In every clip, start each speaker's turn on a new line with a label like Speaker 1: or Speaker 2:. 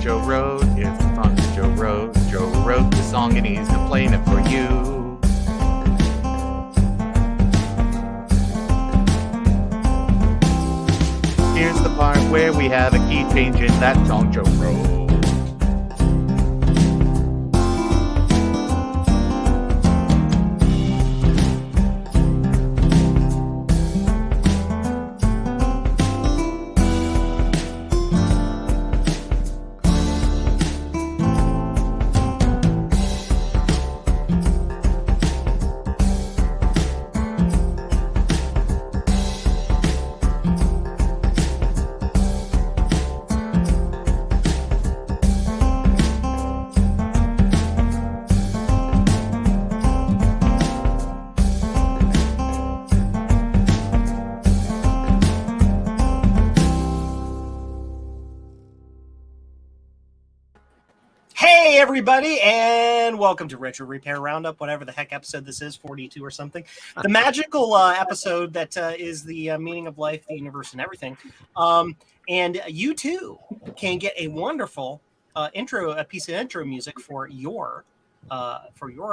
Speaker 1: Joe wrote. It's the song that Joe wrote. Joe wrote the song and he's gonna play it for you. Here's the part where we have a key change in that song Joe wrote.
Speaker 2: Everybody, and welcome to Retro Repair Roundup, whatever the heck episode this is, 42 or something. The magical episode that is the meaning of life, the universe, and everything. And you too can get a wonderful a piece of intro music for your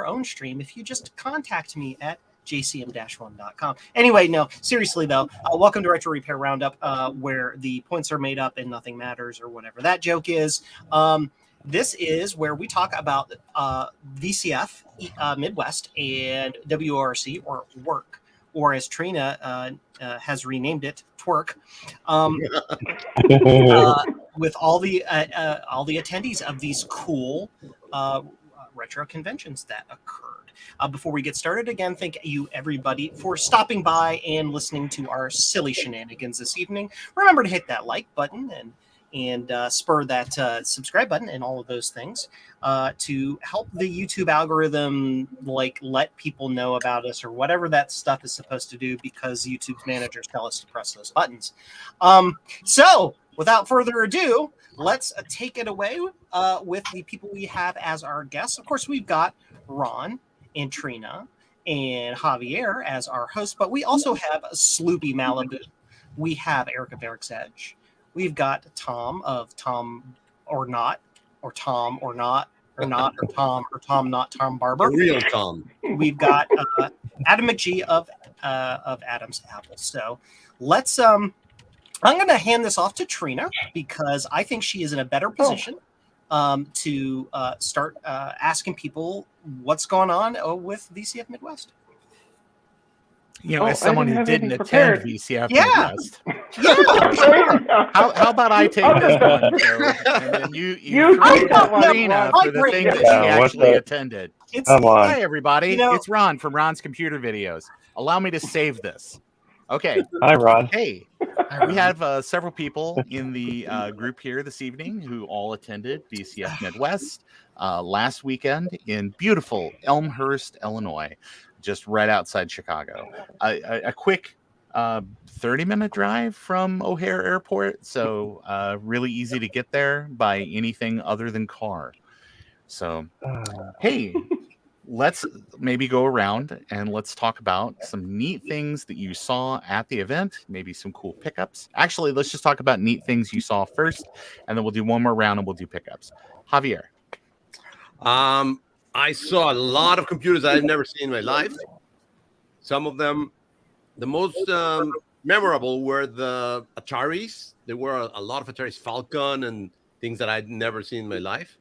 Speaker 2: own stream if you just contact me at jcm-1.com. Anyway, no, seriously though, welcome to Retro Repair Roundup, where the points are made up and nothing matters, or whatever that joke is. This is where we talk about VCF Midwest and WoRC, or WoRC, or as Trina has renamed it, twerk. With all the attendees of these cool retro conventions that occurred. Before we get started, again, thank you everybody for stopping by and listening to our silly shenanigans this evening. Remember to hit that like button and spur that subscribe button and all of those things to help the YouTube algorithm, like, let people know about us or whatever that stuff is supposed to do, because YouTube's managers tell us to press those buttons. So without further ado, let's take it away with the people we have as our guests. Of course, we've got Ron and Trina and Javier as our hosts, but we also have Sloopy Malibu. We have Eric of Eric's Edge. We've got Tom of Tom or Not, or Tom or Not, or Not or Tom Not Tom Barber.
Speaker 3: The real Tom.
Speaker 2: We've got Adam McGee of Adam's Apple. So let's I'm going to hand this off to Trina, because I think she is in a better position to start asking people what's going on with VCF Midwest.
Speaker 1: You know, as someone who didn't attend VCF Midwest.
Speaker 2: Yeah.
Speaker 1: How about I take this one, Joe, and then you Trina for the thing that she actually attended. Hi, everybody. It's Ron from Ron's Computer Videos. Allow me to save this. Okay.
Speaker 4: Hi, Ron.
Speaker 1: Hey. We have several people in the group here this evening who all attended VCF Midwest last weekend in beautiful Elmhurst, Illinois, just right outside Chicago. A quick 30-minute drive from O'Hare Airport, so really easy to get there by anything other than car. So, hey, let's maybe go around and let's talk about some neat things that you saw at the event, maybe some cool pickups. Actually, let's just talk about neat things you saw first, and then we'll do one more round and we'll do pickups. Javier.
Speaker 3: I saw a lot of computers I've never seen in my life. Some of them, the most memorable were the Ataris. There were a lot of Ataris Falcon and things that I'd never seen in my life.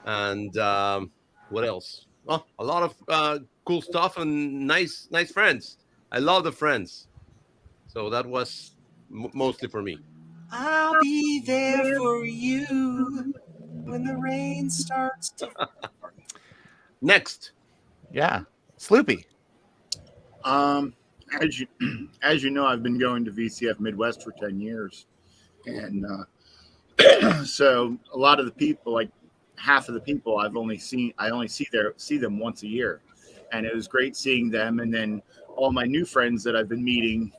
Speaker 3: And what else? Oh, a lot of cool stuff and nice friends. I love the friends. So that was mostly for me.
Speaker 2: I'll be there for you when the rain starts to
Speaker 3: Next.
Speaker 1: Yeah. Sloopy.
Speaker 5: As you know, I've been going to VCF Midwest for 10 years. And so a lot of the people, like half of the people I only see them once a year. And it was great seeing them. And then all my new friends that I've been meeting,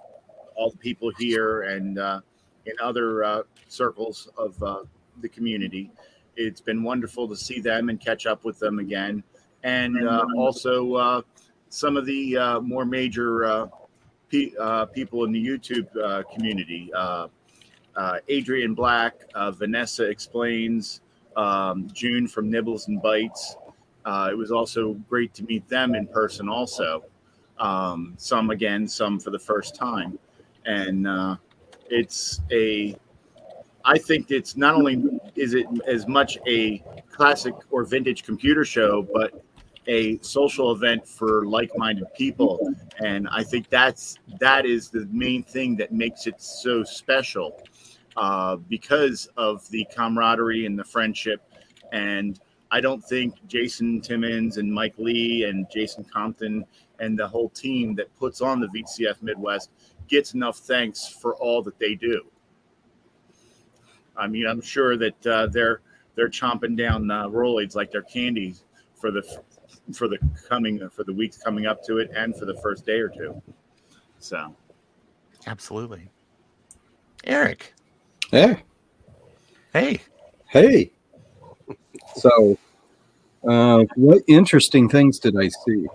Speaker 5: all the people here and in other circles of the community. It's been wonderful to see them and catch up with them again. And also some of the more major people in the YouTube community. Adrian Black, Vanessa Explains, June from Nibbles and Bites. It was also great to meet them in person also. Some again, some for the first time. And I think it's not only is it as much a classic or vintage computer show, but a social event for like-minded people. And I think that is the main thing that makes it so special, because of the camaraderie and the friendship. And I don't think Jason Timmons and Mike Lee and Jason Compton and the whole team that puts on the VCF Midwest gets enough thanks for all that they do. I mean, I'm sure that they're chomping down Roids like they're candies for the weeks coming up to it and for the first day or two. So,
Speaker 1: Absolutely. Eric.
Speaker 4: Hey.
Speaker 1: Hey.
Speaker 4: Hey. So, what interesting things did I see?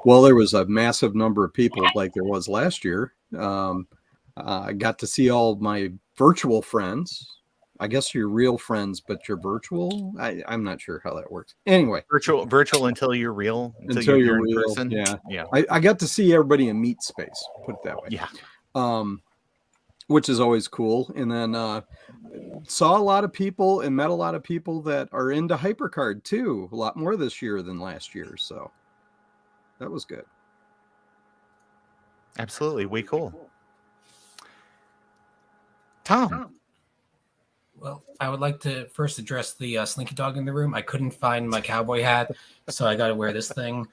Speaker 4: Well, there was a massive number of people like there was last year. I got to see all of my virtual friends. I guess you're real friends, but you're virtual. I'm not sure how that works. Anyway,
Speaker 1: Virtual until you're real.
Speaker 4: Until you're
Speaker 1: in
Speaker 4: real.
Speaker 1: person.
Speaker 4: Yeah.
Speaker 1: Yeah.
Speaker 4: I got to see everybody in meet space, put it that way.
Speaker 1: Yeah.
Speaker 4: Which is always cool. And then saw a lot of people and met a lot of people that are into HyperCard too. A lot more this year than last year. So that was good.
Speaker 1: Absolutely. Way cool. Tom.
Speaker 6: Well, I would like to first address the Slinky Dog in the room. I couldn't find my cowboy hat, so I got to wear this thing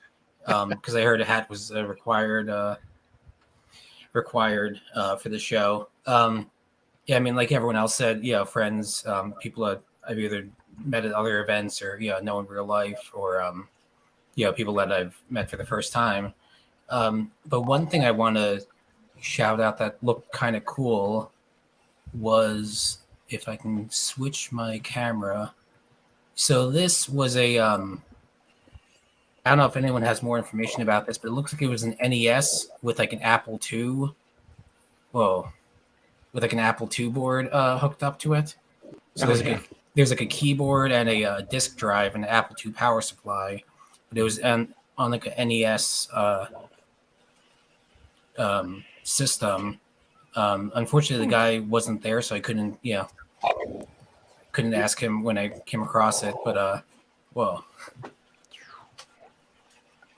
Speaker 6: because I heard a hat was required for the show. Yeah, I mean, like everyone else said, friends, people that I've either met at other events or know in real life, or people that I've met for the first time. But one thing I want to shout out that looked kind of cool was, if I can switch my camera. So this was a, I don't know if anyone has more information about this, but it looks like it was an NES with like an Apple II. Whoa. With like an Apple II board hooked up to it. So there's like a keyboard and a disk drive and an Apple II power supply. But it was on like a NES system. Unfortunately, the guy wasn't there, so I couldn't ask him when I came across it. But well,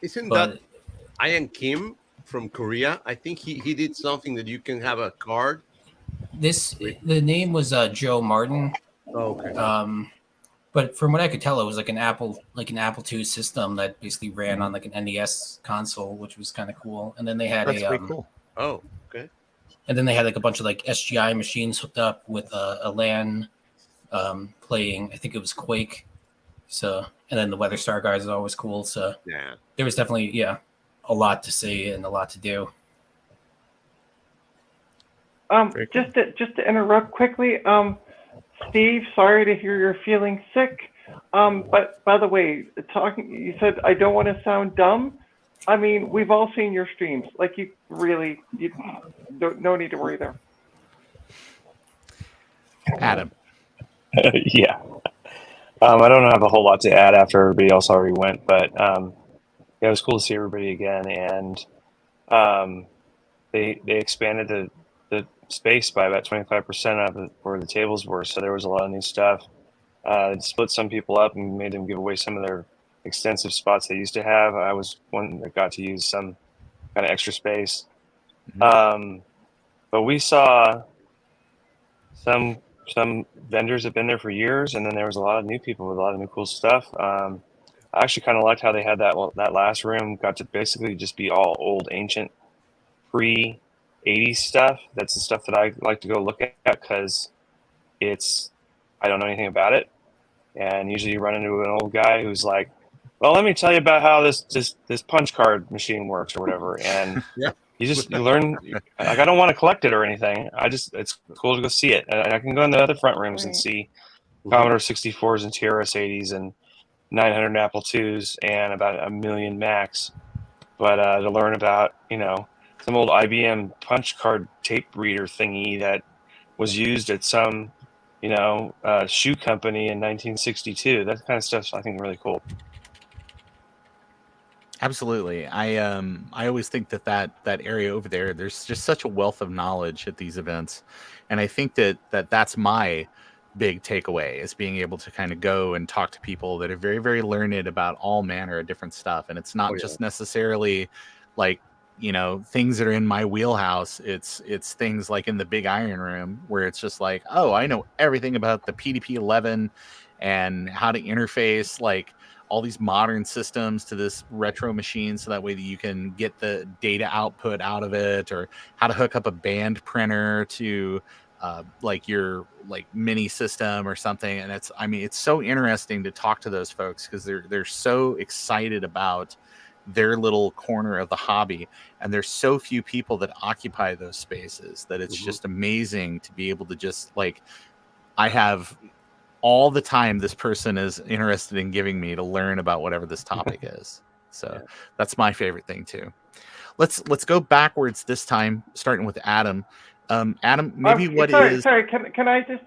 Speaker 3: that Ian Kim from Korea? I think he did something that you can have a card.
Speaker 6: The name was Joe Martin.
Speaker 3: Oh, okay.
Speaker 6: But from what I could tell, it was like an Apple II system that basically ran on like an NES console, which was kind of cool. And then they had
Speaker 1: That's pretty cool.
Speaker 3: Oh, okay.
Speaker 6: And then they had like a bunch of like SGI machines hooked up with a LAN playing. I think it was Quake. So, and then the Weather Star guys is always cool. So
Speaker 3: yeah,
Speaker 6: there was definitely a lot to see and a lot to do.
Speaker 7: Just to interrupt quickly, Steve, sorry to hear you're feeling sick. But by the way, you said I don't want to sound dumb. I mean, we've all seen your streams. Like, you no need to worry there.
Speaker 1: Adam.
Speaker 8: Yeah. I don't have a whole lot to add after everybody else already went, but it was cool to see everybody again. And they expanded the space by about 25% of it where the tables were. So there was a lot of new stuff. Split some people up and made them give away some of their extensive spots they used to have. I was one that got to use some kind of extra space. Mm-hmm. But we saw some vendors have been there for years, and then there was a lot of new people with a lot of new cool stuff. I actually kind of liked how they had that last room got to basically just be all old, ancient, pre-80s stuff. That's the stuff that I like to go look at because I don't know anything about it. And usually you run into an old guy who's like, well, let me tell you about how this punch card machine works or whatever. And
Speaker 3: yeah.
Speaker 8: You learn, like, I don't want to collect it or anything. It's cool to go see it. And I can go in the other front rooms and see Commodore 64s and TRS-80s and 900 Apple IIs and about 1 million Macs. But to learn about, some old IBM punch card tape reader thingy that was used at some shoe company in 1962. That kind of stuff's, I think, really cool.
Speaker 1: Absolutely. I always think that area over there, there's just such a wealth of knowledge at these events. And I think that's my big takeaway, is being able to kind of go and talk to people that are very, very learned about all manner of different stuff. And it's not just necessarily like, things that are in my wheelhouse. It's things like in the big iron room, where it's just like, oh, I know everything about the PDP-11 and how to interface like all these modern systems to this retro machine, so that way that you can get the data output out of it, or how to hook up a band printer to like your like mini system or something. And it's so interesting to talk to those folks, because they're so excited about their little corner of the hobby, and there's so few people that occupy those spaces that it's just amazing to be able to just like, I have all the time this person is interested in giving me to learn about whatever this topic is. So that's my favorite thing too. Let's go backwards this time, starting with Adam. Adam, maybe
Speaker 7: Sorry, can I just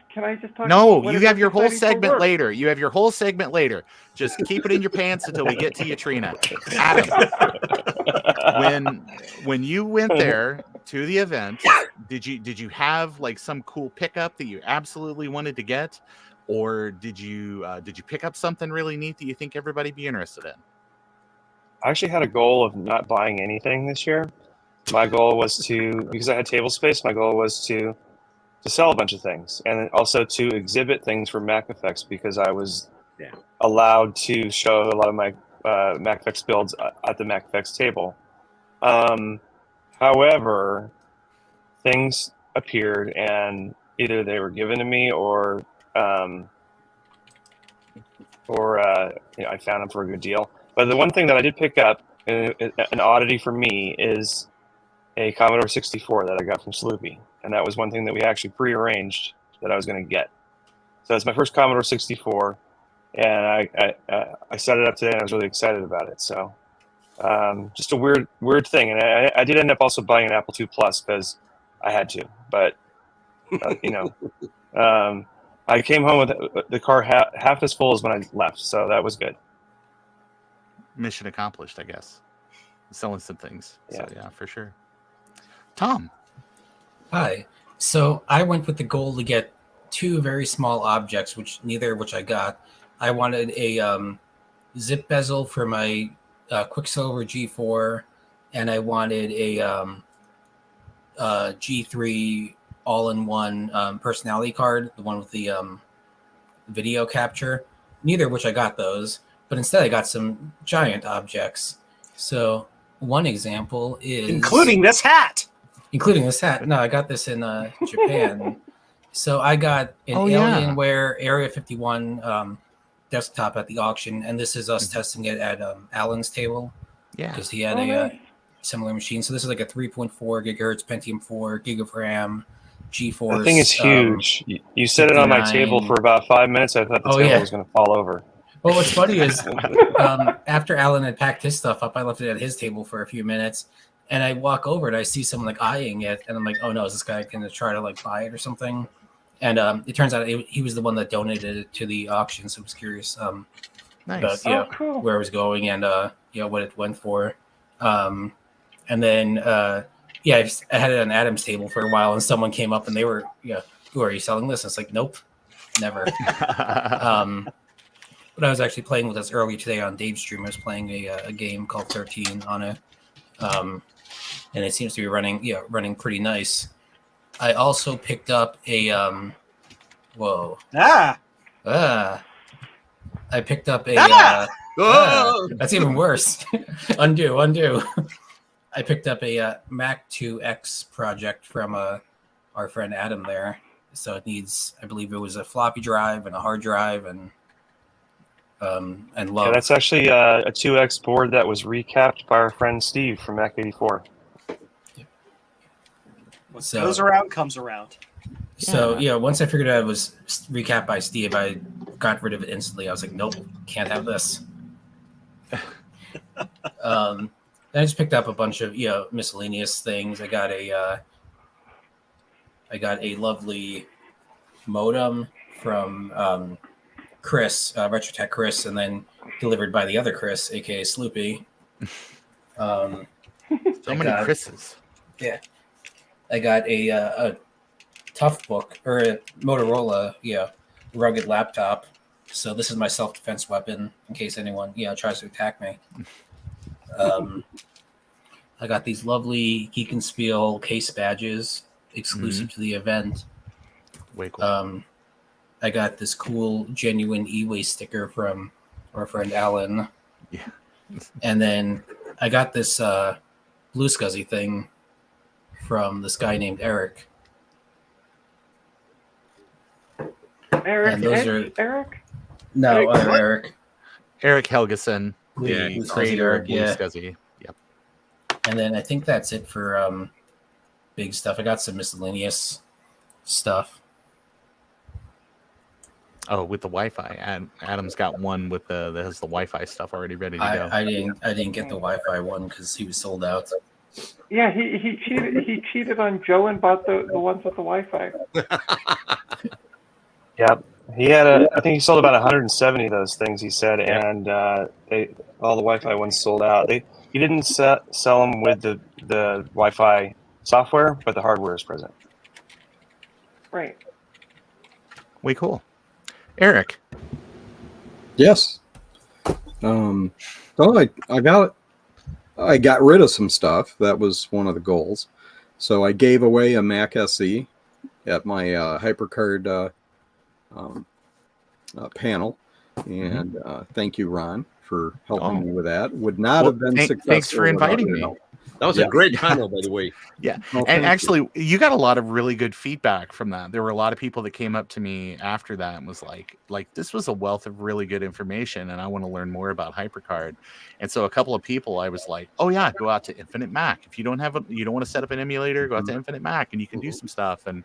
Speaker 7: talk?
Speaker 1: No,
Speaker 7: about
Speaker 1: you
Speaker 7: what
Speaker 1: have your whole
Speaker 7: exciting for
Speaker 1: segment
Speaker 7: work?
Speaker 1: later. You have your whole segment later. Just keep it in your pants until we get to you, Trina. Adam, when you went there to the event, did you have like some cool pickup that you absolutely wanted to get, or did you pick up something really neat that you think everybody be interested in?
Speaker 8: I actually had a goal of not buying anything this year. My goal was because I had table space, my goal was to sell a bunch of things, and also to exhibit things for Mac Effects, because I was allowed to show a lot of my Mac Effects builds at the Mac Effects table. However, things appeared, and either they were given to me or I found them for a good deal. But the one thing that I did pick up, an oddity for me, is a Commodore 64 that I got from Sloopy. And that was one thing that we actually prearranged that I was going to get. So it's my first Commodore 64, and I set it up today, and I was really excited about it. So just a weird thing. And I did end up also buying an Apple II Plus because I had to. But, I came home with the car half as full as when I left. So that was good.
Speaker 1: Mission accomplished, I guess. Selling some things.
Speaker 8: Yeah.
Speaker 1: So yeah, for sure. Tom.
Speaker 6: Hi. So I went with the goal to get two very small objects, neither of which I got. I wanted a zip bezel for my Quicksilver G4, and I wanted a G3 all-in-one personality card, the one with the video capture. Neither of which I got those, but instead I got some giant objects. So one example is...
Speaker 2: Including this hat!
Speaker 6: No, I got this in Japan. So I got an Alienware Area 51 desktop at the auction, and this is us testing it at Alan's table.
Speaker 1: Yeah.
Speaker 6: Because he had a similar machine. So this is like a 3.4 gigahertz Pentium 4 gig of RAM, GeForce.
Speaker 8: The thing is huge. You set it on my table for about 5 minutes. I thought the table was going to fall over.
Speaker 6: Well, what's funny is after Alan had packed his stuff up, I left it at his table for a few minutes. And I walk over and I see someone like eyeing it, and I'm like, "Oh no, is this guy going to try to like buy it or something?" And it turns out he was the one that donated it to the auction, so I was curious
Speaker 1: nice.
Speaker 6: about
Speaker 7: Cool.
Speaker 6: where it was going and what it went for. And then I had it on Adam's table for a while, and someone came up and they were, "Who are you selling this?" And it's like, "Nope, never." But I was actually playing with this earlier today on Dave's stream. I was playing a game called 13 on it. And it seems to be running pretty nice. I also picked up a I picked up a that's even worse. undo. I picked up a Mac 2X project from our friend Adam there. So it needs, I believe it was a floppy drive and a hard drive and love.
Speaker 8: Yeah, that's actually a 2X board that was recapped by our friend Steve from Mac 84.
Speaker 2: What goes around comes around.
Speaker 6: So once I figured out it was recapped by Steve, I got rid of it instantly. I was like, nope, can't have this. Then I just picked up a bunch of miscellaneous things. I got a lovely modem from Chris, RetroTech Chris, and then delivered by the other Chris, aka Sloopy.
Speaker 1: So many Chris's.
Speaker 6: Yeah, I got a Tough Book or a Motorola, rugged laptop. So this is my self-defense weapon in case anyone, tries to attack me. I got these lovely Geek and Spiel case badges exclusive to the event.
Speaker 1: Way cool.
Speaker 6: I got this cool genuine e-waste sticker from our friend Alan.
Speaker 1: Yeah.
Speaker 6: And then I got this Blue Scuzzy thing from this guy named Eric.
Speaker 7: Eric,
Speaker 6: And those are
Speaker 7: Eric?
Speaker 6: no other Eric.
Speaker 1: Eric Helgeson,
Speaker 3: Yeah,
Speaker 1: the
Speaker 6: Blue Scuzzy
Speaker 1: creator
Speaker 6: Eric,
Speaker 1: of Blue
Speaker 6: yeah.
Speaker 1: Scuzzy. Yep.
Speaker 6: And then I think that's it for big stuff. I got some miscellaneous stuff.
Speaker 1: Oh, with the Wi-Fi. Adam's got one with that has the Wi-Fi stuff already ready to go.
Speaker 6: I didn't get the Wi-Fi one because he was sold out.
Speaker 7: Yeah, he cheated. He cheated on Joe and bought the ones with the Wi-Fi.
Speaker 8: Yep. He had I think he sold about 170 of those things, he said, and all the Wi-Fi ones sold out. He didn't sell them with the Wi-Fi software, but the hardware is present.
Speaker 7: Right.
Speaker 1: Way cool. Eric.
Speaker 4: Yes. So I got rid of some stuff. That was one of the goals. So I gave away a Mac SE at my HyperCard panel, and thank you, Ron, for helping me with that. Would not have been successful.
Speaker 1: Thanks for inviting
Speaker 4: without your
Speaker 1: me.
Speaker 4: help.
Speaker 3: That was a great panel, by the way.
Speaker 1: Yeah.
Speaker 4: Well,
Speaker 1: And
Speaker 4: thank
Speaker 1: actually, you got a lot of really good feedback from that. There were a lot of people that came up to me after that and was like this was a wealth of really good information, and I want to learn more about HyperCard. And so a couple of people, I was like, oh yeah, go out to Infinite Mac. If you don't want to set up an emulator, go out to Infinite Mac and you can do some stuff. And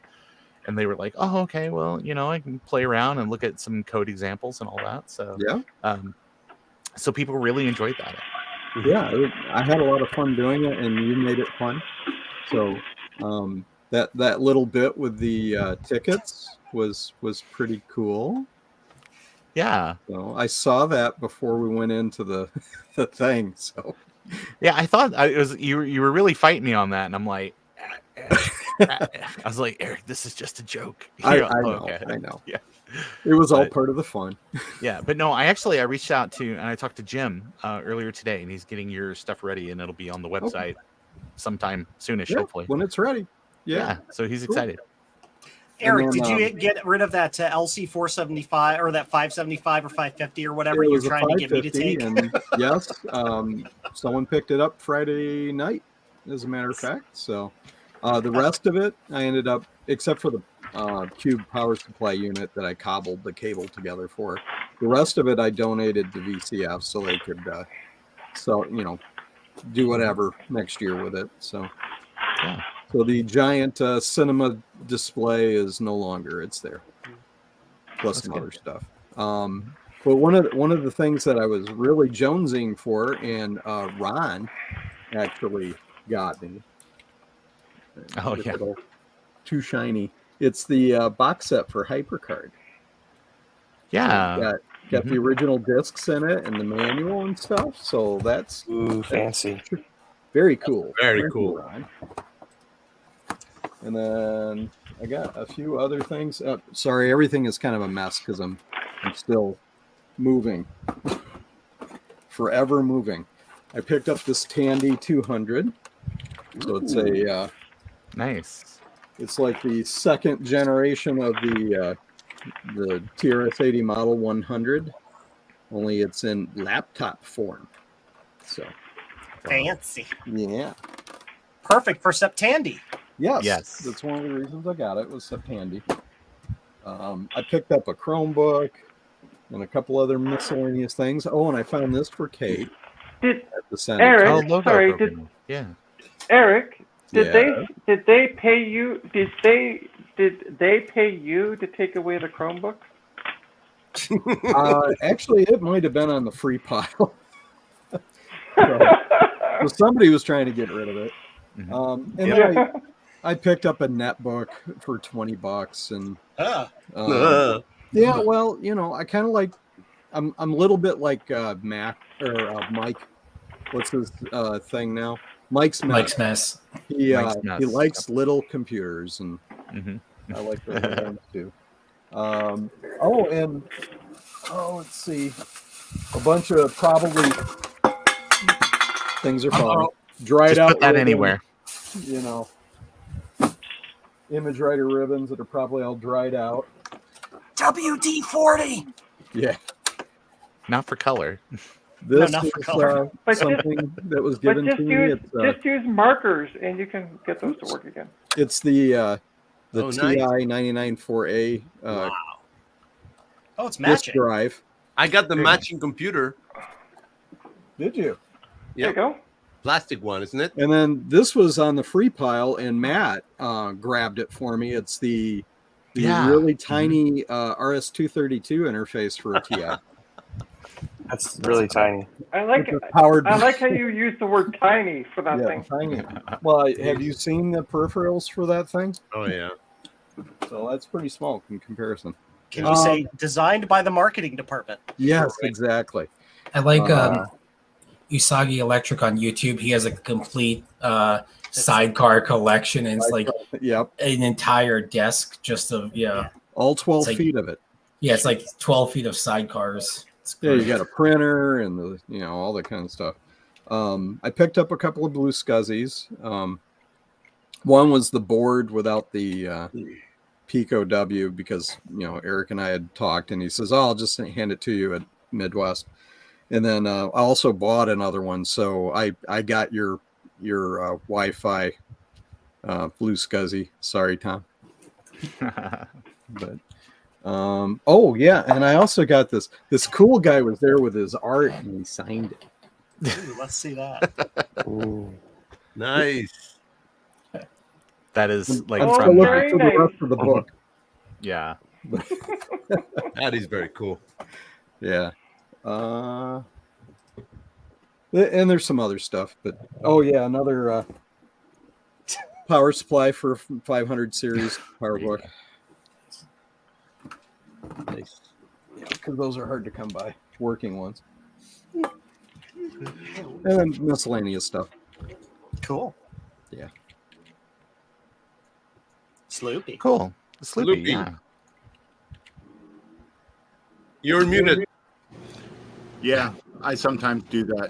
Speaker 1: they were like, oh, okay, well, I can play around and look at some code examples and all that. So
Speaker 4: yeah.
Speaker 1: So people really enjoyed that.
Speaker 4: Yeah, I had a lot of fun doing it, and you made it fun. So that little bit with the tickets was pretty cool.
Speaker 1: Yeah.
Speaker 4: So I saw that before we went into the thing. So
Speaker 1: yeah, I thought it was you were really fighting me on that, and I'm like, I was like, Eric, this is just a joke.
Speaker 4: I
Speaker 1: know.
Speaker 4: Okay. I know.
Speaker 1: Yeah.
Speaker 4: It was all part of the fun.
Speaker 1: Yeah, but no, I reached out to and I talked to Jim earlier today, and he's getting your stuff ready, and it'll be on the website sometime soonish, hopefully.
Speaker 4: When it's ready. Yeah.
Speaker 1: So he's excited.
Speaker 2: Eric, did you get rid of that LC 475 or that 575 or 550 or whatever you're trying to get me to take?
Speaker 4: And yes, someone picked it up Friday night, as a matter of fact. So the rest of it, I ended up, except for the cube power supply unit that I cobbled the cable together for. The rest of it I donated to VCF so they could do whatever next year with it. So so the giant cinema display is no longer, it's there. Plus some other stuff. But one of the things that I was really jonesing for, and Ron actually got me.
Speaker 1: Oh yeah.
Speaker 4: Too shiny. It's the box set for HyperCard.
Speaker 1: Yeah.
Speaker 4: Got the original discs in it and the manual and stuff. So that's
Speaker 8: fancy.
Speaker 4: Very cool.
Speaker 3: Very cool.
Speaker 4: Ron. And then I got a few other things. Sorry, everything is kind of a mess because I'm still moving. Forever moving. I picked up this Tandy 200. So it's a
Speaker 1: nice.
Speaker 4: It's like the second generation of the TRS-80 Model 100, only it's in laptop form. So
Speaker 2: fancy.
Speaker 4: Yeah.
Speaker 2: Perfect for Septandy.
Speaker 4: Yes. That's one of the reasons I got it, was Septandy. I picked up a Chromebook and a couple other miscellaneous things. Oh, and I found this for Kate.
Speaker 7: Eric, did they pay you? Did they pay you to take away the Chromebook?
Speaker 4: Actually, it might have been on the free pile. so somebody was trying to get rid of it. And then I picked up a netbook for $20, and
Speaker 2: Ah,
Speaker 4: Yeah, well, I kind of like. I'm a little bit like Mac or Mike. What's his thing now? Mike's
Speaker 6: Mike's Mess.
Speaker 4: He
Speaker 1: Mike's
Speaker 4: he
Speaker 1: Mess,
Speaker 4: likes little computers, and
Speaker 1: Mhm.
Speaker 4: I like the little ones too. And let's see, a bunch of probably things are falling. Dried
Speaker 1: Just
Speaker 4: out
Speaker 1: put that
Speaker 4: ribbons,
Speaker 1: anywhere.
Speaker 4: Image writer ribbons that are probably all dried out.
Speaker 2: WD-40.
Speaker 4: Yeah,
Speaker 1: Not for color.
Speaker 4: this
Speaker 2: not
Speaker 4: is
Speaker 2: for color.
Speaker 7: But just-
Speaker 4: something that was
Speaker 7: But
Speaker 4: given
Speaker 7: just
Speaker 4: to me.
Speaker 7: use
Speaker 4: It's
Speaker 7: use markers, and you can get those to work again.
Speaker 4: it's the
Speaker 3: Oh, nice.
Speaker 4: TI 994A
Speaker 2: Wow. Oh, it's
Speaker 4: disk
Speaker 2: matching.
Speaker 4: drive.
Speaker 3: I got the
Speaker 1: Very nice.
Speaker 3: matching computer,
Speaker 4: Did you?
Speaker 7: There you go.
Speaker 3: plastic one, isn't it?
Speaker 4: And then this was on the free pile, and Matt grabbed it for me. It's the
Speaker 1: Yeah.
Speaker 4: really tiny RS-232 interface for a TI.
Speaker 8: That's really tiny.
Speaker 7: I like
Speaker 4: It's powered.
Speaker 7: I like how you use the word tiny for that
Speaker 4: Yeah,
Speaker 7: thing.
Speaker 4: tiny. Well, have you seen the peripherals for that thing?
Speaker 3: Oh yeah.
Speaker 4: So that's pretty small in comparison.
Speaker 2: Can you say designed by the marketing department?
Speaker 4: Yes, exactly.
Speaker 6: I like Usagi Electric on YouTube. He has a complete sidecar collection, and it's like
Speaker 4: Yep,
Speaker 6: an entire desk just of
Speaker 4: all 12
Speaker 6: It's like-
Speaker 4: feet of it.
Speaker 6: it's like 12 feet of sidecars. It's
Speaker 4: Yeah, you
Speaker 6: great.
Speaker 4: got a printer and all that kind of stuff. I picked up a couple of blue scuzzies. One was the board without the Pico W because Eric and I had talked, and he says, "Oh, I'll just hand it to you at Midwest." And then I also bought another one, so I got your Wi-Fi blue scuzzy. Sorry, Tom. But oh yeah, and I also got this cool guy was there with his art, and he signed it.
Speaker 2: Ooh, let's see that.
Speaker 8: Ooh.
Speaker 3: Nice.
Speaker 1: That is like
Speaker 7: Oh,
Speaker 4: I'm still
Speaker 1: from
Speaker 7: very
Speaker 4: looking for the
Speaker 7: nice.
Speaker 4: rest of the book.
Speaker 1: yeah.
Speaker 3: That is very cool.
Speaker 4: Yeah. And there's some other stuff, but oh yeah, another power supply for 500 series power book.
Speaker 3: Nice.
Speaker 4: Because those are hard to come by, working ones. And then miscellaneous stuff.
Speaker 2: Cool.
Speaker 4: Yeah.
Speaker 2: Sloopy.
Speaker 1: Cool. Sloopy,
Speaker 3: Sloopy.
Speaker 1: yeah.
Speaker 3: You're muted.
Speaker 5: Yeah, I sometimes do that.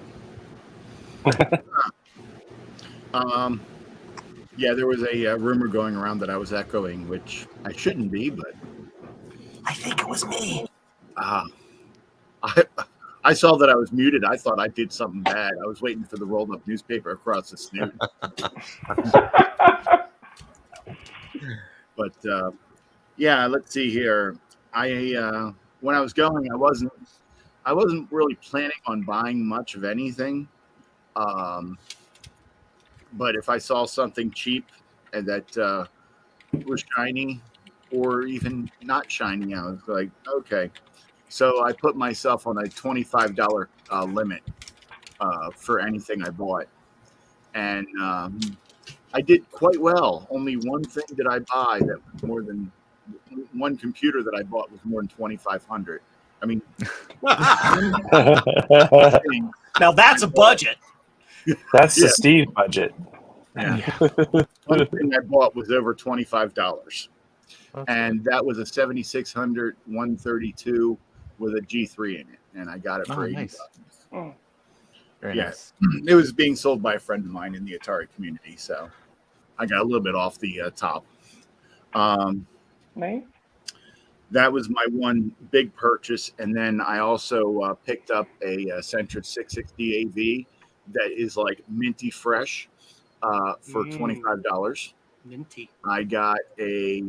Speaker 5: Yeah, there was a rumor going around that I was echoing, which I shouldn't be, but
Speaker 2: I think it was me.
Speaker 5: I saw that I was muted. I thought I did something bad. I was waiting for the rolled up newspaper across the snoot. But yeah, let's see here. When I was going, I wasn't really planning on buying much of anything. But if I saw something cheap and that was shiny or even not shiny, I was like, okay. So I put myself on a $25 limit for anything I bought. And I did quite well. Only one thing did I buy that was more than one computer that I bought was more than $2,500. I mean,
Speaker 2: Now that's a budget.
Speaker 8: That's the
Speaker 5: Yeah.
Speaker 8: Steve budget.
Speaker 5: one thing I bought was over $25.
Speaker 1: Okay.
Speaker 5: And that was a 7600 132 with a G3 in it. And I got it for
Speaker 1: Oh,
Speaker 5: $80.
Speaker 1: nice.
Speaker 7: Oh,
Speaker 1: Very
Speaker 5: Yes.
Speaker 1: nice.
Speaker 5: It was being sold by a friend of mine in the Atari community. So I got a little bit off the top.
Speaker 7: nice.
Speaker 5: That was my one big purchase. And then I also picked up a Centra 660 AV that is like minty fresh for $25.
Speaker 2: Minty.
Speaker 5: I got a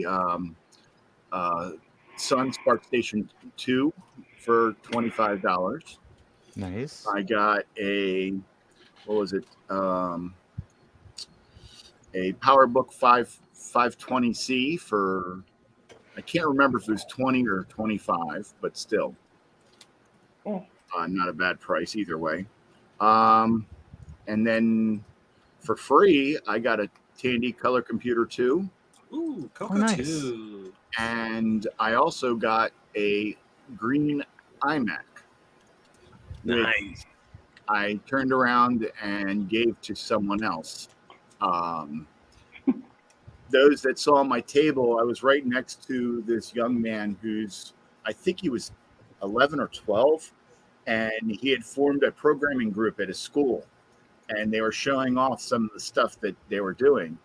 Speaker 5: Sun Spark Station 2 for $25.
Speaker 1: Nice.
Speaker 5: I got a, what was it? A PowerBook 520C for, I can't remember if it was 20 or 25, but still not a bad price either way. And then for free, I got a Tandy Color Computer 2.
Speaker 2: Ooh, Coco
Speaker 1: nice.
Speaker 2: 2.
Speaker 5: And I also got a green iMac, which
Speaker 3: Nice.
Speaker 5: I turned around and gave to someone else. Those that saw my table, I was right next to this young man who's, I think he was 11 or 12, and he had formed a programming group at his school, and they were showing off some of the stuff that they were doing.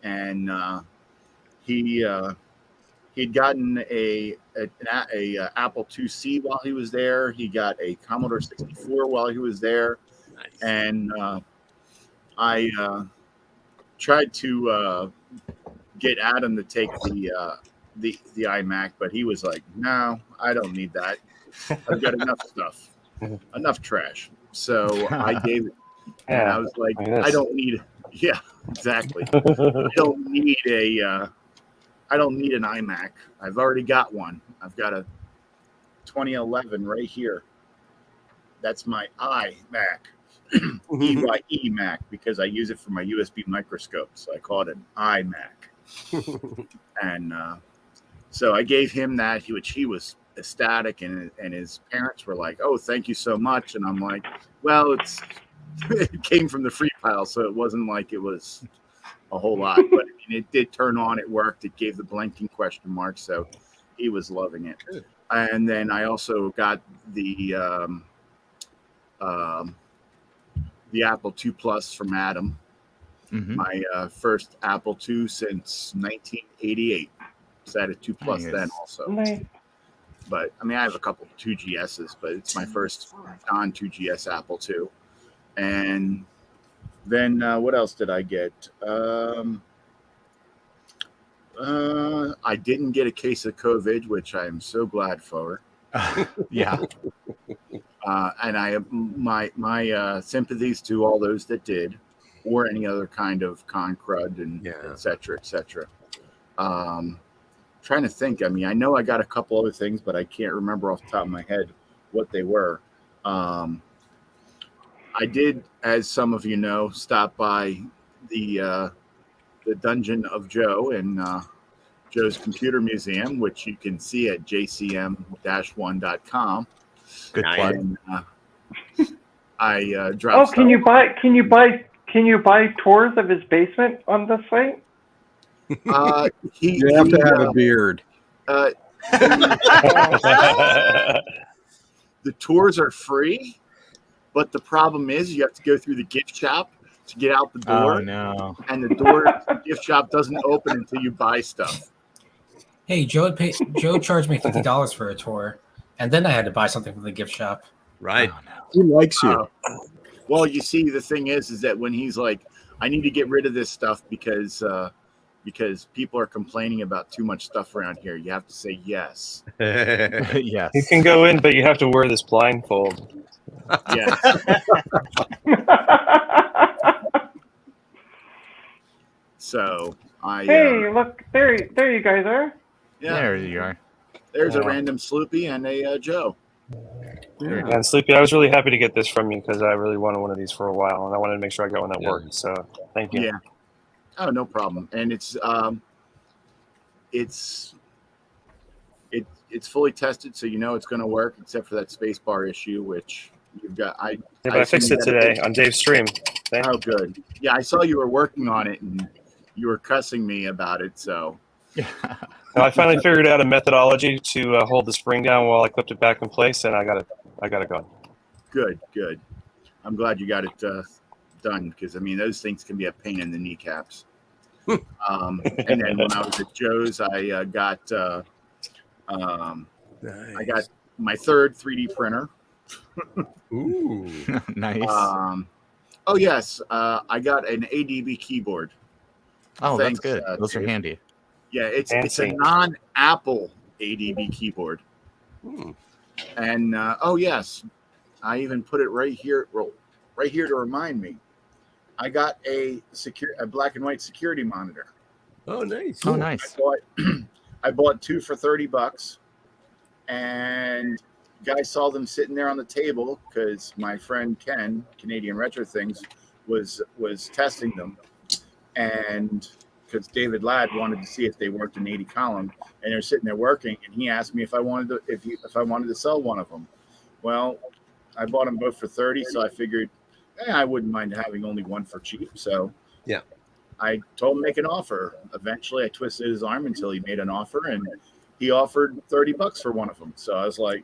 Speaker 5: And he'd gotten a Apple IIc while he was there. He got a Commodore 64 while he was there,
Speaker 3: Nice.
Speaker 5: and I tried to get Adam to take the iMac, but he was like, "No, I don't need that. I've got enough stuff, enough trash." So I gave it, and I was like, "I don't need." Yeah, exactly. I don't need an iMac. I've already got one. I've got a 2011 right here. That's my iMac. EYE Mac, because I use it for my USB microscope. So I call it an iMac. And so I gave him that, which he was ecstatic, and his parents were like, "Oh, thank you so much." And I'm like, "Well, it came from the free pile, so it wasn't like it was a whole lot, but I mean, it did turn on. It worked. It gave the blinking question mark, so he was loving it." And then I also got the Apple II Plus from Adam. My first Apple II since 1988. So I had a 2 Plus then also.
Speaker 7: Nice.
Speaker 5: But I mean, I have a couple 2GSs, but it's my first non-2GS Apple II. And then what else did I get? I didn't get a case of COVID, which I am so glad for.
Speaker 1: Yeah.
Speaker 5: And I have my sympathies to all those that did, or any other kind of con crud and et cetera, et cetera. Trying to think. I mean, I know I got a couple other things, but I can't remember off the top of my head what they were. I did, as some of you know, stop by the Dungeon of Joe and Joe's Computer Museum, which you can see at jcm-1.com.
Speaker 1: Good plug.
Speaker 5: And I dropped.
Speaker 7: Oh, can you buy tours of his basement on the site?
Speaker 4: You have to have a beard.
Speaker 5: The tours are free, but the problem is you have to go through the gift shop to get out the door.
Speaker 1: Oh no!
Speaker 5: And the gift shop doesn't open until you buy stuff.
Speaker 6: Hey, Joe charged me $50 for a tour, and then I had to buy something from the gift shop.
Speaker 3: Right.
Speaker 1: Oh, no.
Speaker 4: He likes you.
Speaker 5: Well, you see, the thing is that when he's like, "I need to get rid of this stuff because people are complaining about too much stuff around here," you have to say yes.
Speaker 1: Yes.
Speaker 8: You can go in, but you have to wear this blindfold.
Speaker 5: Yes. So
Speaker 7: Hey, look, there you guys are.
Speaker 5: Yeah.
Speaker 1: There you are.
Speaker 5: There's a random Sloopy and a Joe.
Speaker 8: Yeah. And Sleepy, I was really happy to get this from you because I really wanted one of these for a while, and I wanted to make sure I got one that worked. So thank you.
Speaker 5: Yeah. Oh, no problem. And it's fully tested, so you know it's going to work, except for that spacebar issue, which you've got. I
Speaker 8: fixed it today on Dave's stream.
Speaker 5: Oh, good. Yeah, I saw you were working on it, and you were cussing me about it. So.
Speaker 8: I finally figured out a methodology to hold the spring down while I clipped it back in place, and I got it going.
Speaker 5: Good. I'm glad you got it done, because I mean those things can be a pain in the kneecaps. And then when I was at Joe's, I got my third 3D printer.
Speaker 3: Ooh,
Speaker 1: Nice.
Speaker 5: Oh yes, I got an ADB keyboard.
Speaker 1: Oh,
Speaker 5: Thanks,
Speaker 1: that's good. Those are
Speaker 5: Dave.
Speaker 1: handy.
Speaker 5: Yeah, it's a non-Apple ADB keyboard. And oh yes, I even put it right here to remind me. I got a black and white security monitor.
Speaker 3: Oh, nice.
Speaker 1: Oh, nice.
Speaker 5: I bought two for $30, and guy saw them sitting there on the table because my friend Ken, Canadian Retro Things, was testing them, and because David Ladd wanted to see if they worked in 80 column, and they're sitting there working, and he asked me if I wanted to sell one of them. Well, I bought them both for 30, so I figured I wouldn't mind having only one for cheap. So
Speaker 3: Yeah.
Speaker 5: I told him to make an offer. Eventually, I twisted his arm until he made an offer, and he offered $30 for one of them. So I was like,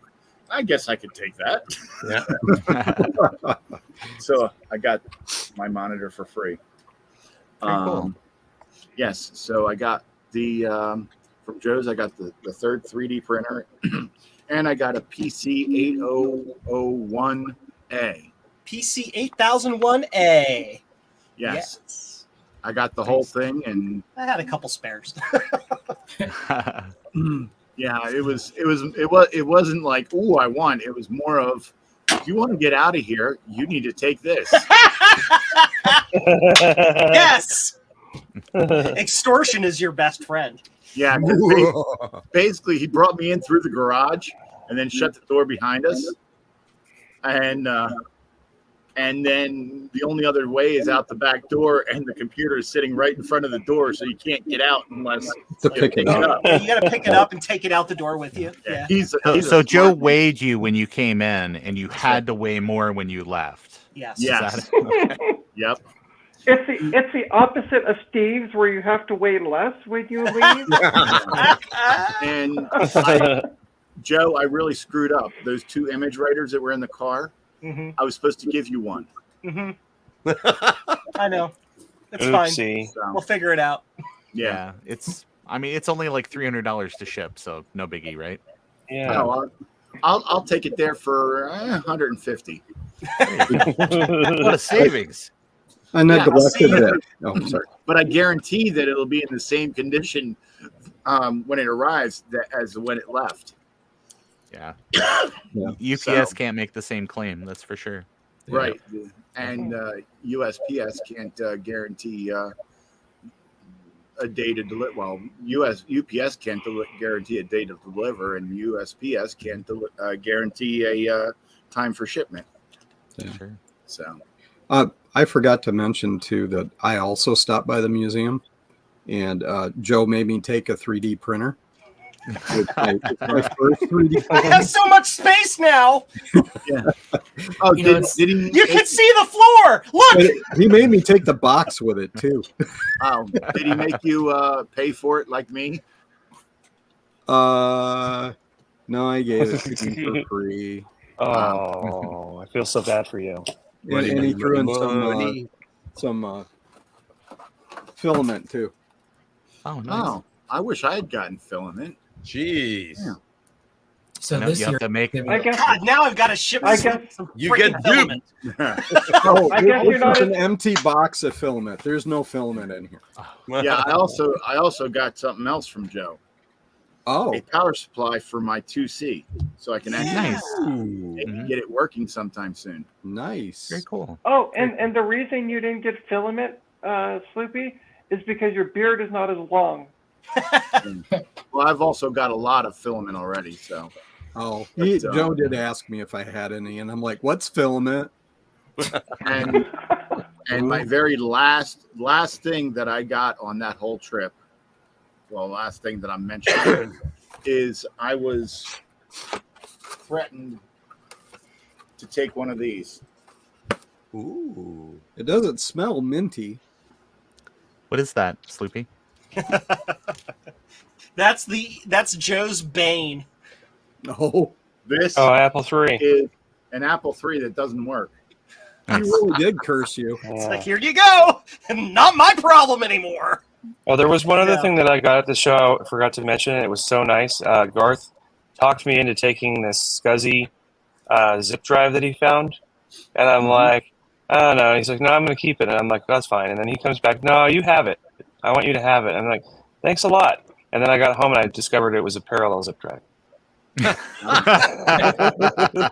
Speaker 5: I guess I could take that.
Speaker 3: Yeah.
Speaker 5: So I got my monitor for free.
Speaker 1: Cool.
Speaker 5: Yes. So I got the from Joe's. I got the third 3D printer, and I got a PC 8001A.
Speaker 2: PC 8001A.
Speaker 5: Yes. I got the whole thing, and
Speaker 2: I had a couple spares.
Speaker 5: yeah, it wasn't like, ooh, I won. It was more of, if you want to get out of here, you need to take this.
Speaker 2: Yes. Extortion is your best friend.
Speaker 5: Yeah, 'cause basically he brought me in through the garage and then shut the door behind us, and then the only other way is out the back door, and the computer is sitting right in front of the door, so you can't get out unless
Speaker 4: To pick it up.
Speaker 2: Yeah, you got to pick it up and take it out the door with you. Yeah.
Speaker 1: So Joe weighed you when you came in, and you had to weigh more when you left.
Speaker 2: Yes.
Speaker 5: Yes.
Speaker 1: Is that-
Speaker 5: Yep.
Speaker 7: It's the opposite of Steve's, where you have to weigh less when you leave.
Speaker 5: And Joe, I really screwed up. Those two image writers that were in the car,
Speaker 2: Mm-hmm.
Speaker 5: I was supposed to give you one.
Speaker 2: Mm-hmm. I know. It's fine.
Speaker 8: Oopsie.
Speaker 5: So,
Speaker 2: We'll figure it out.
Speaker 5: yeah.
Speaker 1: It's only like $300 to ship, so no biggie, right?
Speaker 8: Yeah.
Speaker 5: No, I'll take it there for 150.
Speaker 1: What a savings!
Speaker 4: I
Speaker 5: Yeah, I'll see
Speaker 4: neglected
Speaker 5: you.
Speaker 4: that. Oh, sorry.
Speaker 5: But I guarantee that it'll be in the same condition when it arrives as when it left.
Speaker 1: Yeah.
Speaker 4: Yeah.
Speaker 1: UPS
Speaker 5: So-
Speaker 1: can't make the same claim, that's for sure.
Speaker 5: Right. And USPS can't guarantee a day to deliver. Well, UPS can't guarantee a day to deliver, and USPS can't guarantee a time for shipment.
Speaker 4: Yeah.
Speaker 1: Sure.
Speaker 5: So,
Speaker 4: I forgot to mention too that I also stopped by the museum, and Joe made me take a 3D printer. It's my first 3D
Speaker 2: I have so much space now.
Speaker 5: oh,
Speaker 6: You know,
Speaker 5: did he?
Speaker 2: You can see the floor. Look.
Speaker 4: But he made me take the box with it too.
Speaker 5: Oh, did he make you pay for it like me?
Speaker 4: No, I gave it to him for free.
Speaker 8: Oh, I feel so bad for you.
Speaker 4: And he threw in
Speaker 3: Money.
Speaker 4: some filament too.
Speaker 1: Oh, nice.
Speaker 5: Oh, I wish I had gotten filament.
Speaker 3: Jeez.
Speaker 5: Yeah.
Speaker 6: So
Speaker 1: No,
Speaker 6: this
Speaker 1: you
Speaker 6: year,
Speaker 1: have to make.
Speaker 7: I guess.
Speaker 2: God, now I've got to ship
Speaker 7: I
Speaker 2: some,
Speaker 7: guess-
Speaker 2: some
Speaker 3: You
Speaker 2: freaking
Speaker 3: get
Speaker 2: filament.
Speaker 4: Oh,
Speaker 7: I guess
Speaker 4: this
Speaker 7: you're not
Speaker 4: is
Speaker 7: as-
Speaker 4: an empty box of filament. There's no filament in here.
Speaker 5: Yeah, I also got something else from Joe.
Speaker 4: Oh,
Speaker 5: A power supply for my 2C, so I can actually
Speaker 1: Nice.
Speaker 5: maybe get it working sometime soon.
Speaker 4: nice.
Speaker 1: Very cool.
Speaker 7: Oh, and the reason you didn't get filament, Sloopy, is because your beard is not as long.
Speaker 5: Well, I've also got a lot of filament already, so
Speaker 4: Oh,
Speaker 5: But,
Speaker 4: Joe did ask me if I had any, and I'm like, "What's filament?"
Speaker 5: and my very last thing that I got on that whole trip, well, last thing that I'm mentioning is I was threatened to take one of these.
Speaker 3: Ooh.
Speaker 4: It doesn't smell minty.
Speaker 1: What is that, Sloopy?
Speaker 2: That's Joe's bane.
Speaker 4: Oh,
Speaker 5: This
Speaker 8: Oh, Apple III.
Speaker 5: is an Apple III that doesn't work.
Speaker 4: he really did curse you.
Speaker 2: It's
Speaker 8: Yeah.
Speaker 2: like, here you go. Not my problem anymore.
Speaker 8: Well, there was one other
Speaker 2: Yeah.
Speaker 8: thing that I got at the show. I forgot to mention. It was so nice. Garth talked me into taking this SCSI zip drive that he found, and I'm like, I don't know. He's like, no, I'm going to keep it, and I'm like, that's fine. And then he comes back, no, you have it. I want you to have it. I'm like, thanks a lot. And then I got home and I discovered it was a parallel zip drive.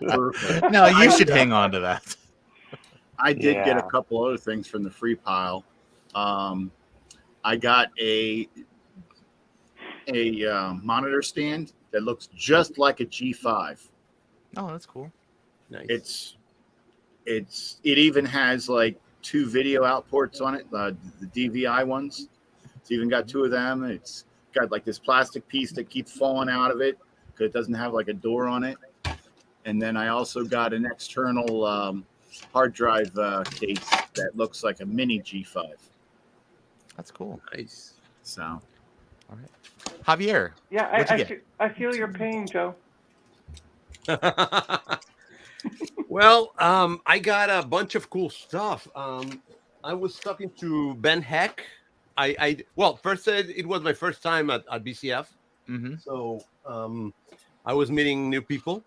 Speaker 5: Perfect.
Speaker 1: No, you should hang on to that.
Speaker 5: I did get a
Speaker 8: Yeah.
Speaker 5: couple other things from the free pile. I got a monitor stand that looks just like a G5.
Speaker 1: Oh, that's cool.
Speaker 3: Nice.
Speaker 5: It even has like 2 video outports on it, the DVI ones. It's even got 2 of them. It's got like this plastic piece that keeps falling out of it because it doesn't have like a door on it. And then I also got an external hard drive case that looks like a mini G5.
Speaker 1: That's cool.
Speaker 3: Nice.
Speaker 5: So,
Speaker 1: All right. Javier.
Speaker 7: Yeah,
Speaker 1: What'd you get?
Speaker 7: I feel your pain, Joe.
Speaker 3: Well, I got a bunch of cool stuff. I was talking to Ben Heck. Well, first it was my first time at BCF.
Speaker 1: Mm-hmm.
Speaker 3: So I was meeting new people.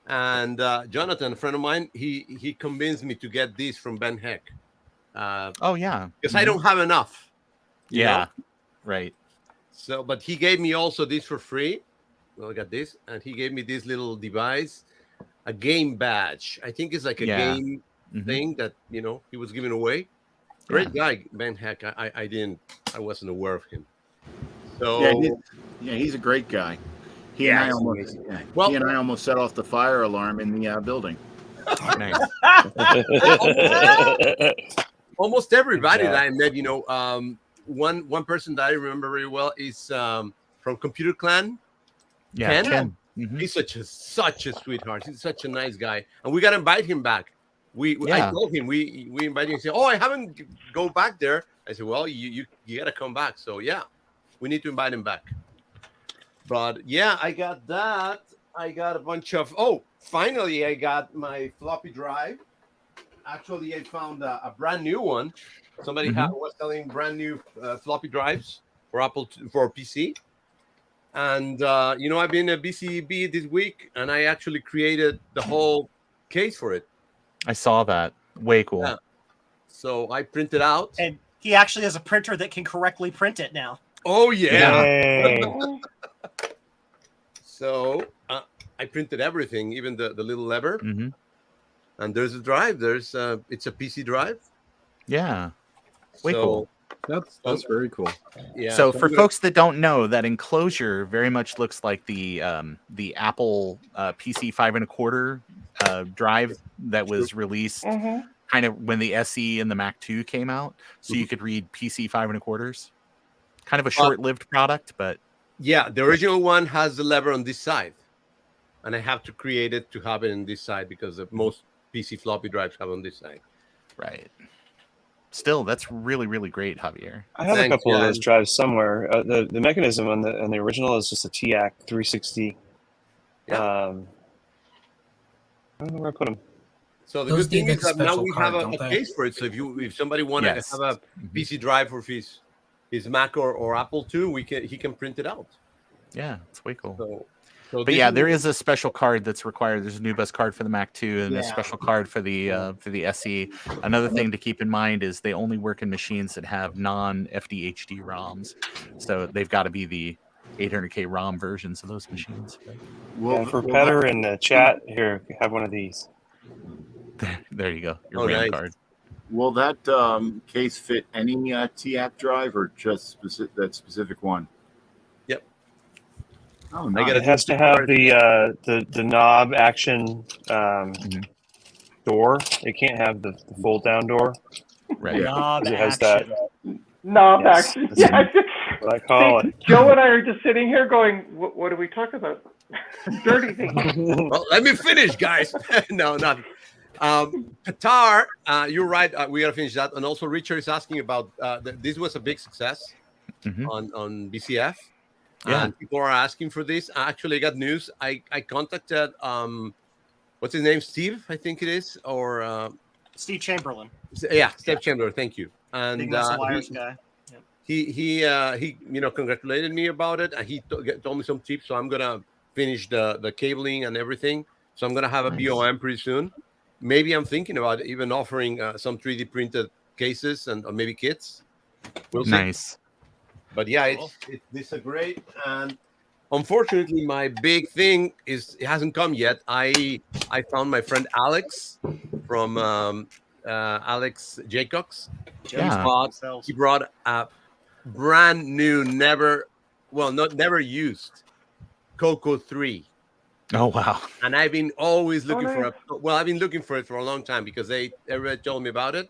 Speaker 3: And Jonathan, a friend of mine, he convinced me to get these from Ben Heck.
Speaker 1: Oh, yeah.
Speaker 3: Because I don't have enough. you
Speaker 1: Yeah.
Speaker 3: know?
Speaker 1: Right.
Speaker 3: So, but he gave me also this for free. Well, I got this. And he gave me this little device, a game badge. I think it's like a
Speaker 1: Yeah.
Speaker 3: game
Speaker 1: Mhm.
Speaker 3: thing that, he was giving away. Great guy, Ben Heck. I wasn't aware of him. So
Speaker 5: Yeah, he's a great guy. He
Speaker 3: Yeah,
Speaker 5: and I
Speaker 3: he's
Speaker 5: almost
Speaker 3: amazing.
Speaker 5: yeah,
Speaker 3: Well-
Speaker 5: he and I almost set off the fire alarm in the building.
Speaker 1: Nice.
Speaker 3: almost everybody
Speaker 8: Good job.
Speaker 3: that I met, one person that I remember very well is from Computer Clan.
Speaker 1: Yeah.
Speaker 3: Ken?
Speaker 1: Ken. Mhm.
Speaker 3: He's such a sweetheart. He's such a nice guy, and we got to invite him back. I
Speaker 1: Yeah.
Speaker 3: told him we invited him. He said, "Oh, I haven't go back there." I said, "Well, you got to come back." So yeah, we need to invite him back. But yeah, I got that. I got a bunch of. Oh, finally, I got my floppy drive. Actually, I found a brand new one. Somebody was selling brand new floppy drives for for PC. And I've been at BCB this week, and I actually created the whole case for it.
Speaker 1: I saw that. Way cool.
Speaker 3: Yeah. So I printed out.
Speaker 2: And he actually has a printer that can correctly print it now.
Speaker 3: Oh yeah.
Speaker 8: Yay.
Speaker 3: So I printed everything, even the little lever.
Speaker 1: Mm-hmm.
Speaker 3: And there's a drive. It's a PC drive.
Speaker 1: Yeah. Way
Speaker 3: So,
Speaker 1: cool.
Speaker 4: That's very cool.
Speaker 3: Yeah.
Speaker 1: So
Speaker 3: I'm
Speaker 1: for
Speaker 3: gonna-
Speaker 1: folks that don't know, that enclosure very much looks like the Apple PC 5.25 drive that was released
Speaker 7: Hmm.
Speaker 1: kind of when the SE and the Mac 2 came out. So you could read PC 5.25. Kind of a short-lived product, but
Speaker 3: Yeah, the original one has the lever on this side, and I have to create it to have it on this side because most PC floppy drives have on this side.
Speaker 1: right. Still, that's really, really great, Javier.
Speaker 8: I have
Speaker 3: Thanks,
Speaker 8: a couple of those
Speaker 3: Jan.
Speaker 8: drives somewhere. The mechanism on the original is just a TIAC 360.
Speaker 3: Yeah.
Speaker 8: I don't know where I put them.
Speaker 3: So the
Speaker 6: Those
Speaker 3: good thing
Speaker 6: need
Speaker 3: is that now
Speaker 6: special
Speaker 3: we
Speaker 6: card,
Speaker 3: have
Speaker 6: don't
Speaker 3: a
Speaker 6: they?
Speaker 3: case for it. So if somebody want to
Speaker 1: Yes.
Speaker 3: have a PC drive for his Mac or Apple too, he can print it out.
Speaker 1: Yeah, it's way cool.
Speaker 3: So
Speaker 1: But yeah, there is a special card that's required. There's a new bus card for the Mac 2 and a
Speaker 2: Yeah.
Speaker 1: special card for the SE. Another thing to keep in mind is they only work in machines that have non-FDHD ROMs. So they've got to be the 800K ROM versions of those machines.
Speaker 5: Well,
Speaker 8: For
Speaker 5: well,
Speaker 8: Petter in the chat, here, have one of these.
Speaker 1: There you go. Your
Speaker 3: Oh,
Speaker 1: RAM
Speaker 3: nice.
Speaker 1: card.
Speaker 5: will that case fit any TIAC drive or just that specific one?
Speaker 3: Yep.
Speaker 5: Oh,
Speaker 3: I
Speaker 5: nice.
Speaker 3: got
Speaker 8: It has to have the knob action door. It can't have the fold down door.
Speaker 1: Right.
Speaker 2: Knob
Speaker 8: It has
Speaker 2: action.
Speaker 8: that.
Speaker 7: Knob
Speaker 8: Yes,
Speaker 7: action.
Speaker 8: that's
Speaker 7: Yeah.
Speaker 8: What I call
Speaker 7: See, Joe and I are just sitting here going, what are we talking about? Dirty things.
Speaker 8: it.
Speaker 3: Well, let me finish, guys. No, not. Qatar, you're right. We gotta finish that. And also, Richard is asking about this was a big success
Speaker 1: Mhm.
Speaker 3: on BCF.
Speaker 1: Yeah.
Speaker 3: And people are asking for this. I actually got news. I contacted what's his name? Steve, I think it is, or
Speaker 2: Steve Chamberlain,
Speaker 3: Steve Chandler. Thank you. And
Speaker 2: big muscle wires guy.
Speaker 3: he congratulated me about it, and he told me some tips. So I'm gonna finish the cabling and everything. So I'm gonna have a
Speaker 1: Nice.
Speaker 3: BOM pretty soon. Maybe I'm thinking about even offering some 3D printed cases or maybe kits. We'll see.
Speaker 1: Nice.
Speaker 3: But yeah, it's a great. And unfortunately, my big thing is it hasn't come yet. I found my friend Alex from Alex Jacobs.
Speaker 1: Yeah.
Speaker 3: He brought a brand new, never used Coco 3.
Speaker 1: Oh, wow.
Speaker 3: And I've been always looking
Speaker 7: nice.
Speaker 3: I've been looking for it for a long time because everybody told me about it.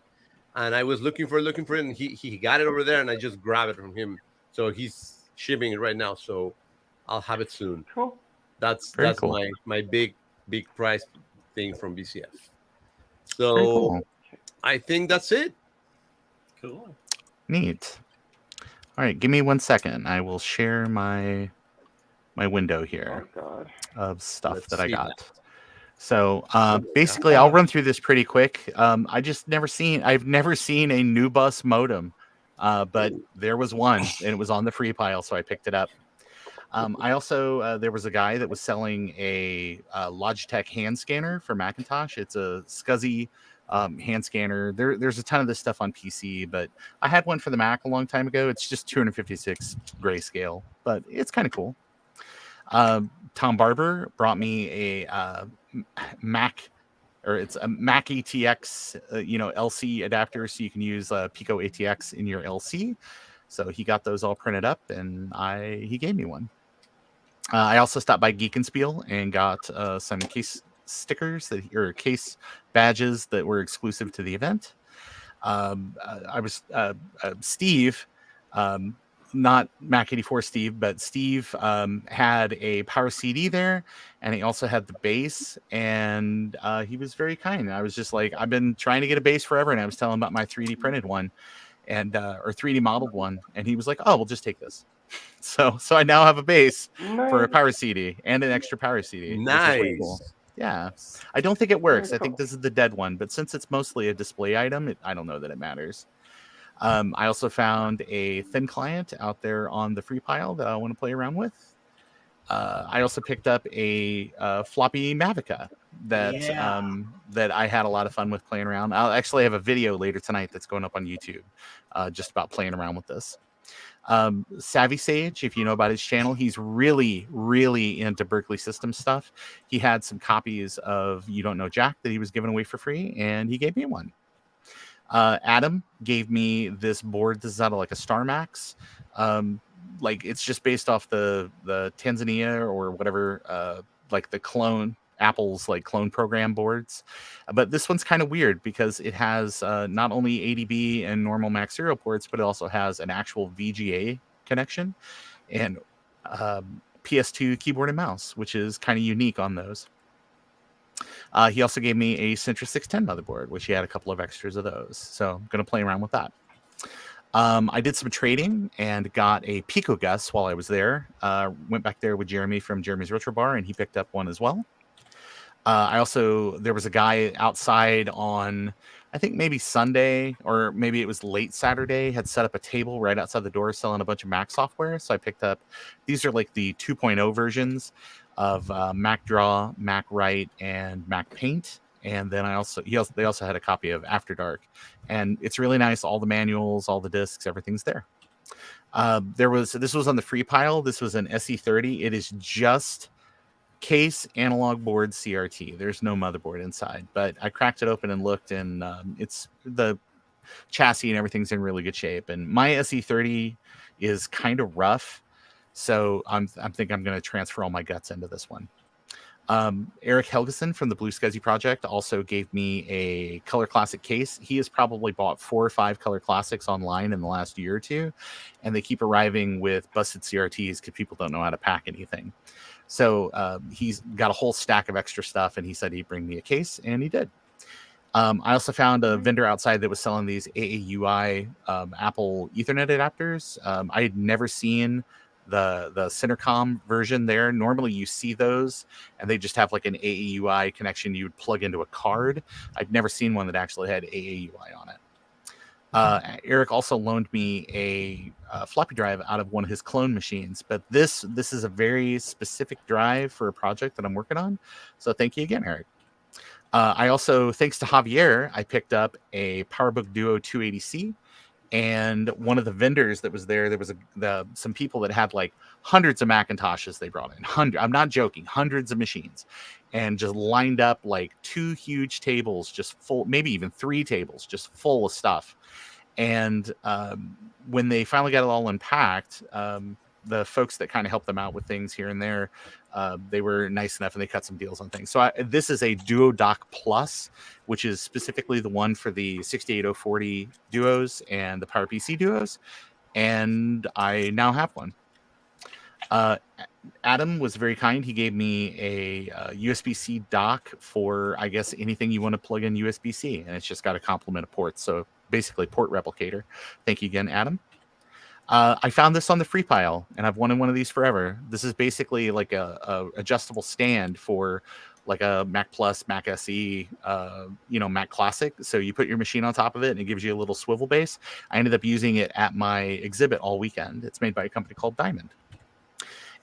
Speaker 3: and I was looking for it, and he got it over there, and I just grabbed it from him. So he's shipping it right now. So I'll have it soon.
Speaker 7: Cool.
Speaker 3: That's
Speaker 1: Very cool.
Speaker 3: my big prize thing from VCF.
Speaker 1: Very
Speaker 3: So
Speaker 1: cool.
Speaker 3: I think that's it.
Speaker 2: Cool.
Speaker 1: Neat. All right, give me 1 second. I will share my window here
Speaker 7: Oh God.
Speaker 1: of stuff
Speaker 3: Let's
Speaker 1: that I
Speaker 3: see
Speaker 1: got. So basically, I'll run through this pretty quick. I've never seen a new bus modem, but there was one, and it was on the free pile, so I picked it up. I also there was a guy that was selling a Logitech hand scanner for Macintosh. It's a SCSI hand scanner. There's a ton of this stuff on PC, but I had one for the Mac a long time ago. It's just 256 grayscale, but it's kind of cool. Tom Barber brought me a Mac, or it's a Mac ATX, LC adapter, so you can use Pico ATX in your LC. So he got those all printed up, and he gave me one. I also stopped by Geek and Spiel and got some case stickers or case badges that were exclusive to the event. Steve, not Mac 84 Steve, but Steve had a power CD there, and he also had the bass, and he was very kind. I was just like, I've been trying to get a bass forever, and I was telling him about my 3D printed one, and or 3D modeled one, and he was like, oh, we'll just take this. So I now have a bass for a power CD and an extra power CD.
Speaker 3: Nice.
Speaker 1: Which is really cool. Yeah, I don't think it works.
Speaker 7: Very
Speaker 1: I think
Speaker 7: cool.
Speaker 1: this is the dead one, but since it's mostly a display item, I don't know that it matters. I also found a thin client out there on the free pile that I want to play around with. I also picked up a floppy Mavica that I had a lot of fun with playing around. I'll actually have a video later tonight that's going up on YouTube just about playing around with this. Savvy Sage, if you know about his channel, he's really, really into Berkeley System stuff. He had some copies of You Don't Know Jack that he was giving away for free, and he gave me one. Adam gave me this board. This is out of like a Star Max. Like it's just based off the Tanzania or whatever, like the clone Apple's like clone program boards. But this one's kind of weird because it has not only ADB and normal Mac serial ports, but it also has an actual VGA connection and PS2 keyboard and mouse, which is kind of unique on those. He also gave me a Centra 610 motherboard, which he had a couple of extras of those. So I'm going to play around with that. I did some trading and got a Pico Gus while I was there. Went back there with Jeremy from Jeremy's Retro Bar, and he picked up one as well. There was a guy outside on, I think maybe Sunday or maybe it was late Saturday, had set up a table right outside the door selling a bunch of Mac software. So I picked up, these are like the 2.0 versions of Mac Draw, Mac Write, and Mac Paint. And then they also had a copy of After Dark, and it's really nice. All the manuals, all the discs, everything's there. This was on the free pile. This was an SE30. It is just case analog board CRT. There's no motherboard inside, but I cracked it open and looked, and it's the chassis and everything's in really good shape. And my SE30 is kind of rough, so I'm thinking I'm going to transfer all my guts into this one. Eric Helgeson from the Blue SCSI project also gave me a Color Classic case. He has probably bought 4 or 5 Color Classics online in the last year or two, and they keep arriving with busted CRTs because people don't know how to pack anything. So he's got a whole stack of extra stuff, and he said he'd bring me a case, and he did. I also found a vendor outside that was selling these AAUI Apple Ethernet adapters. I had never seen the Centercom version there. Normally you see those and they just have like an AAUI connection you would plug into a card. I'd never seen one that actually had AAUI on it. Eric also loaned me a floppy drive out of one of his clone machines, but this is a very specific drive for a project that I'm working on. So thank you again, Eric. I also, thanks to Javier, I picked up a PowerBook Duo 280C. And one of the vendors that was there was some people that had like hundreds of Macintoshes they brought in. I'm not joking, hundreds of machines, and just lined up like 2 huge tables, just full, maybe even 3 tables, just full of stuff. And when they finally got it all unpacked, the folks that kind of help them out with things here and there, they were nice enough and they cut some deals on things. So this is a Duo Dock Plus, which is specifically the one for the 68040 duos and the PowerPC duos, and I now have one. Adam was very kind. He gave me a USB-C dock for, I guess, anything you want to plug in USB-C, and it's just got a complement of ports. So basically, port replicator. Thank you again, Adam. I found this on the free pile, and I've wanted one of these forever. This is basically like a adjustable stand for like a Mac Plus, Mac SE, Mac Classic. So you put your machine on top of it, and it gives you a little swivel base. I ended up using it at my exhibit all weekend. It's made by a company called Diamond.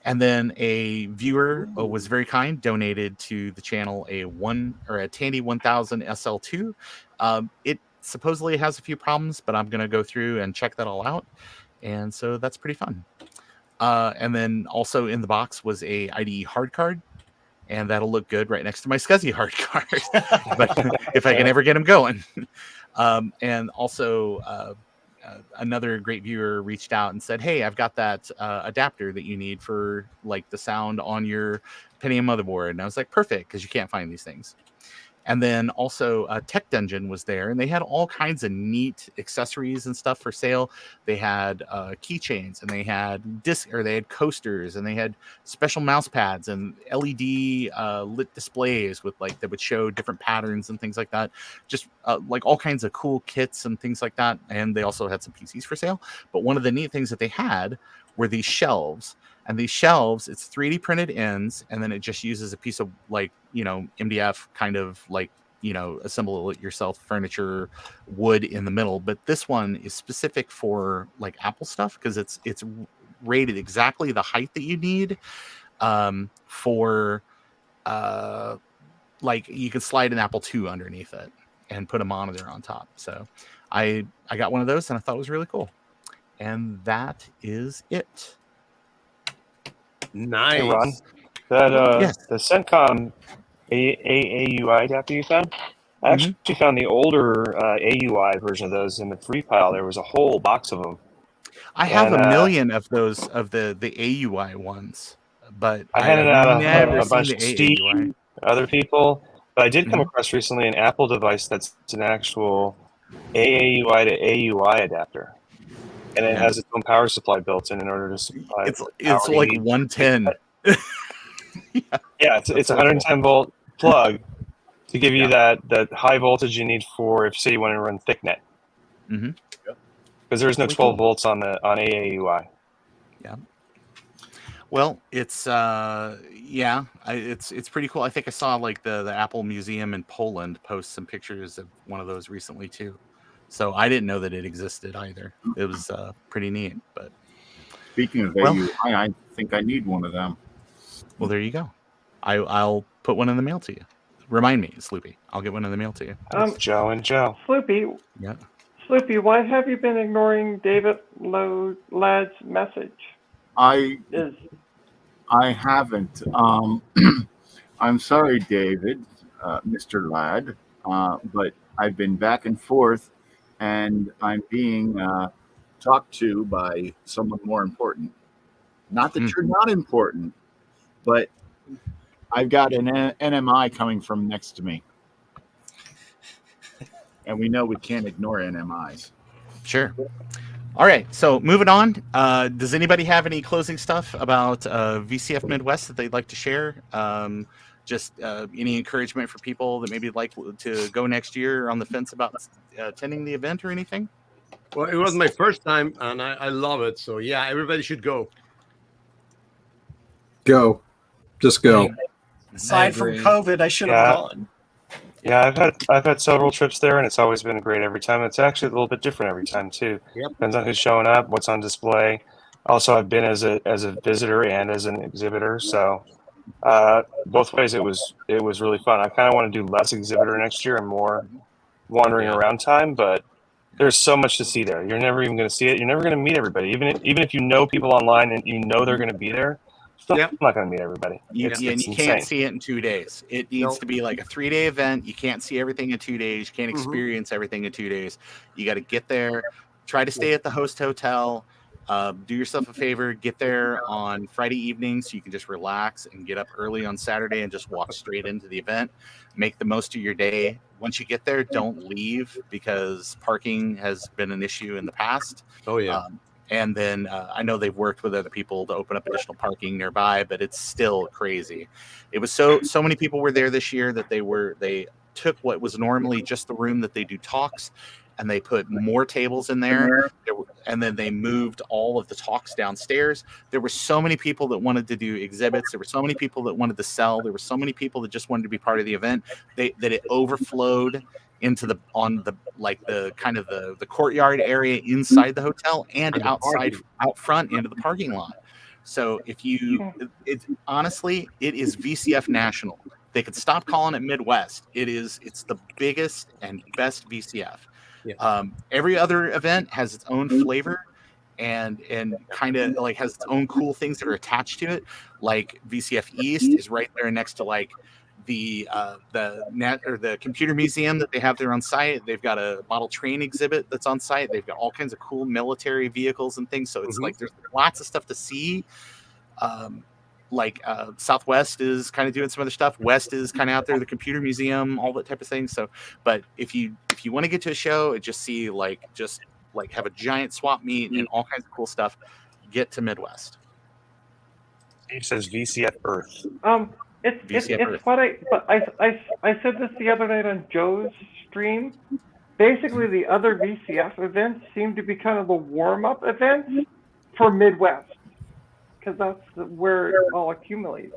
Speaker 1: And then a viewer was very kind, donated to the channel a Tandy 1000 SL2. It supposedly has a few problems, but I'm going to go through and check that all out. And so that's pretty fun. And then also in the box was a IDE hard card, and that'll look good right next to my SCSI hard card, but if I can ever get them going. And also another great viewer reached out and said, hey, I've got that adapter that you need for like the sound on your Pentium motherboard. And I was like, perfect, because you can't find these things. And then also Tech Dungeon was there, and they had all kinds of neat accessories and stuff for sale. They had keychains, and they had coasters, and they had special mouse pads and LED lit displays with like that would show different patterns and things like that. Just like all kinds of cool kits and things like that. And they also had some PCs for sale. But one of the neat things that they had were these shelves. And these shelves, it's 3D printed ends, and then it just uses a piece of like, MDF kind of like, assemble it yourself furniture wood in the middle. But this one is specific for like Apple stuff because it's rated exactly the height that you need for like you can slide an Apple II underneath it and put a monitor on top. So I got one of those and I thought it was really cool. And that is it.
Speaker 3: Nice.
Speaker 8: Hey, Ron, that
Speaker 1: Yes.
Speaker 8: the CENTCOM AUI adapter you found, I actually found the older AUI version of those in the free pile. There was a whole box of them.
Speaker 1: I have a million of those of the AUI ones, but
Speaker 8: I handed out
Speaker 1: never
Speaker 8: a
Speaker 1: seen
Speaker 8: bunch
Speaker 1: the
Speaker 8: to Steve,
Speaker 1: AUI.
Speaker 8: other people, but I did come across recently an Apple device that's an actual AAUI to AUI adapter. And it has its own power supply built in order to supply.
Speaker 1: It's like 110.
Speaker 8: Yeah, it's a 110 volt plug to give you that high voltage you need for if say you want to run ThickNet. Because there's no 12 volts on AAUI.
Speaker 1: Yeah. Well, it's it's pretty cool. I think I saw like the Apple Museum in Poland post some pictures of one of those recently too. So I didn't know that it existed either. It was pretty neat. But
Speaker 5: speaking of AUI, I think I need one of them.
Speaker 1: Well, there you go. I'll put one in the mail to you. Remind me, Sloopy. I'll get one in the mail to you.
Speaker 8: Joe and Joe.
Speaker 7: Sloopy.
Speaker 1: Yeah.
Speaker 7: Sloopy, why have you been ignoring David Ladd's message?
Speaker 5: I haven't. I'm sorry, David, Mr. Ladd, but I've been back and forth, and I'm being talked to by someone more important. Not that you're not important, but I've got an NMI coming from next to me. And we know we can't ignore NMIs.
Speaker 1: Sure. All right. So moving on. Does anybody have any closing stuff about VCF Midwest that they'd like to share? Just any encouragement for people that maybe like to go next year on the fence about attending the event or anything?
Speaker 3: Well, it was my first time, and I love it. So, yeah, everybody should go.
Speaker 4: Go. Just go.
Speaker 2: Aside from COVID, I should have gone.
Speaker 8: Yeah, I've had several trips there, and it's always been great every time. It's actually a little bit different every time too.
Speaker 3: Yep.
Speaker 8: Depends on who's showing up, what's on display. Also, I've been as a visitor and as an exhibitor, so both ways it was really fun. I kind of want to do less exhibitor next year and more wandering around time, but there's so much to see there. You're never even going to see it. You're never going to meet everybody, even if you know people online and you know they're going to be there. I'm not going to meet everybody.
Speaker 1: You can't see it in 2 days. It needs to be like a 3-day event. You can't see everything in 2 days. You can't experience everything in 2 days. You got to get there, try to stay at the host hotel, Do yourself a favor, get there on Friday evening so you can just relax, and get up early on Saturday and just walk straight into the event. Make the most of your day. Once you get there, don't leave, because parking has been an issue in the past.
Speaker 3: Oh yeah.
Speaker 1: And then I know they've worked with other people to open up additional parking nearby, but it's still crazy. It was so many people were there this year that they took what was normally just the room that they do talks, and they put more tables in there, and then they moved all of the talks downstairs. There were so many people that wanted to do exhibits. There were so many people that wanted to sell. There were so many people that just wanted to be part of the event that it overflowed into the kind of the courtyard area inside the hotel and outside out front into the parking lot. So if you, honestly, it is VCF National. They could stop calling it Midwest. It's the biggest and best VCF. Yeah. Every other event has its own flavor and kind of like has its own cool things that are attached to it. Like VCF East is right there next to like the computer museum that they have there on site. They've got a model train exhibit that's on site. They've got all kinds of cool military vehicles and things. So it's like there's lots of stuff to see. Southwest is kind of doing some other stuff. West is kind of out there, the computer museum, all that type of thing. So, but if you want to get to a show and just see just have a giant swap meet and all kinds of cool stuff, get to Midwest.
Speaker 8: Steve says VCF Earth.
Speaker 7: It's what I said this the other night on Joe's stream. Basically, the other VCF events seem to be kind of the warm-up events for Midwest, because that's where it all accumulates.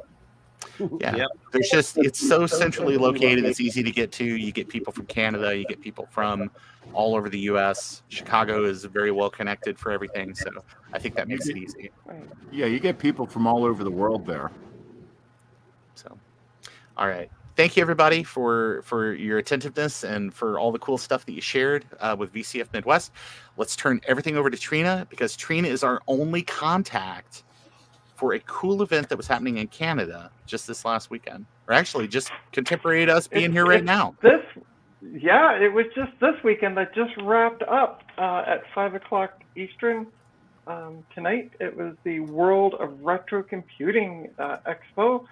Speaker 1: Yeah. Yep. It's so centrally located. It's easy to get to. You get people from Canada. You get people from all over the U.S. Chicago is very well connected for everything. So I think that makes it easy.
Speaker 5: Yeah, you get people from all over the world there.
Speaker 1: So, all right. Thank you, everybody, for your attentiveness and for all the cool stuff that you shared with VCF Midwest. Let's turn everything over to Trina, because Trina is our only contact for a cool event that was happening in Canada just this last weekend, or actually just contemporary to us being here right now.
Speaker 7: It was just this weekend that just wrapped up at 5:00 Eastern tonight. It was the World of RetroComputing Expo.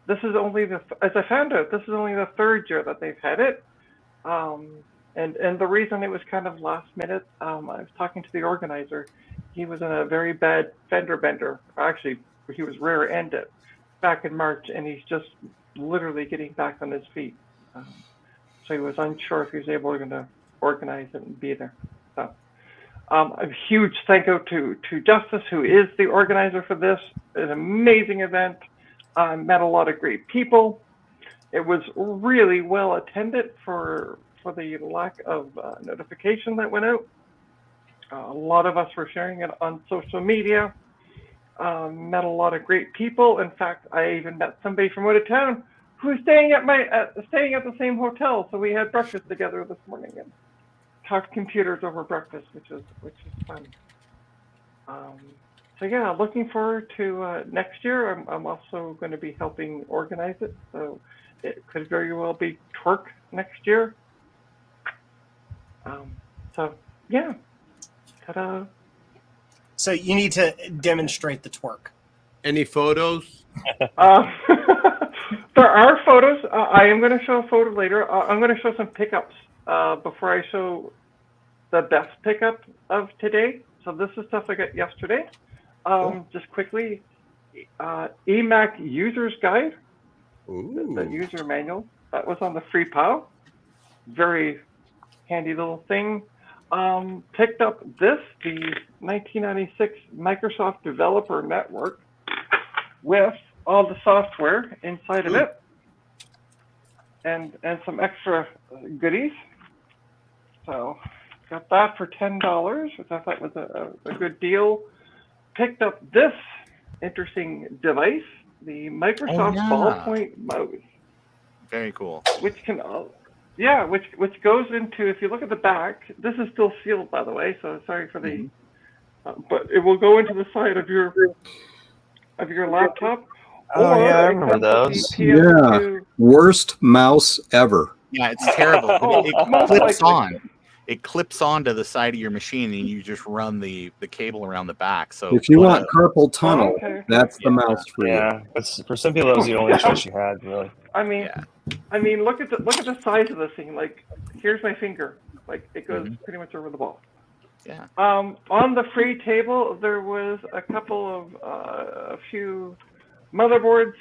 Speaker 7: This is only as I found out, this is only the third year that they've had it. And the reason it was kind of last minute, I was talking to the organizer. He was in a very bad fender bender. Actually, he was rear-ended back in March, and he's just literally getting back on his feet. So he was unsure if he was able to organize it and be there. So a huge thank you to Justice, who is the organizer for this. It's an amazing event. Met a lot of great people. It was really well attended for the lack of notification that went out. A lot of us were sharing it on social media. Met a lot of great people. In fact, I even met somebody from out of town who's staying at the same hotel. So we had breakfast together this morning and talked computers over breakfast, which is fun. So yeah, looking forward to next year. I'm also going to be helping organize it, so it could very well be twerk next year. So yeah, ta-da.
Speaker 2: So you need to demonstrate the twerk.
Speaker 3: Any photos?
Speaker 7: There are photos. I am going to show a photo later. I'm going to show some pickups before I show the best pickup of today. So this is stuff I got yesterday. Just quickly, EMAC User's Guide, the user manual, that was on the free POW. Very handy little thing. Picked up the 1996 Microsoft Developer Network with all the software inside of it, and some extra goodies. So got that for $10, which I thought was a good deal. Picked up this interesting device, the Microsoft Ballpoint mouse.
Speaker 1: Very cool.
Speaker 7: Which can, which goes into, if you look at the back, this is still sealed, by the way, so sorry for the, but it will go into the side of your laptop.
Speaker 8: Oh yeah, I remember those.
Speaker 4: Yeah, worst mouse ever.
Speaker 1: Yeah, it's terrible. It clips on. it clips onto the side of your machine, and you just run the cable around the back. So
Speaker 4: If you want carpal tunnel,
Speaker 7: Okay.
Speaker 4: that's the mouse for you.
Speaker 8: Yeah, that's for some people that was the only
Speaker 7: Yeah.
Speaker 8: choice you had, really.
Speaker 7: I mean,
Speaker 1: Yeah.
Speaker 7: look at the size of this thing. Like, here's my finger. Like, it goes pretty much over the ball.
Speaker 1: Yeah.
Speaker 7: On the free table, there was a few motherboards.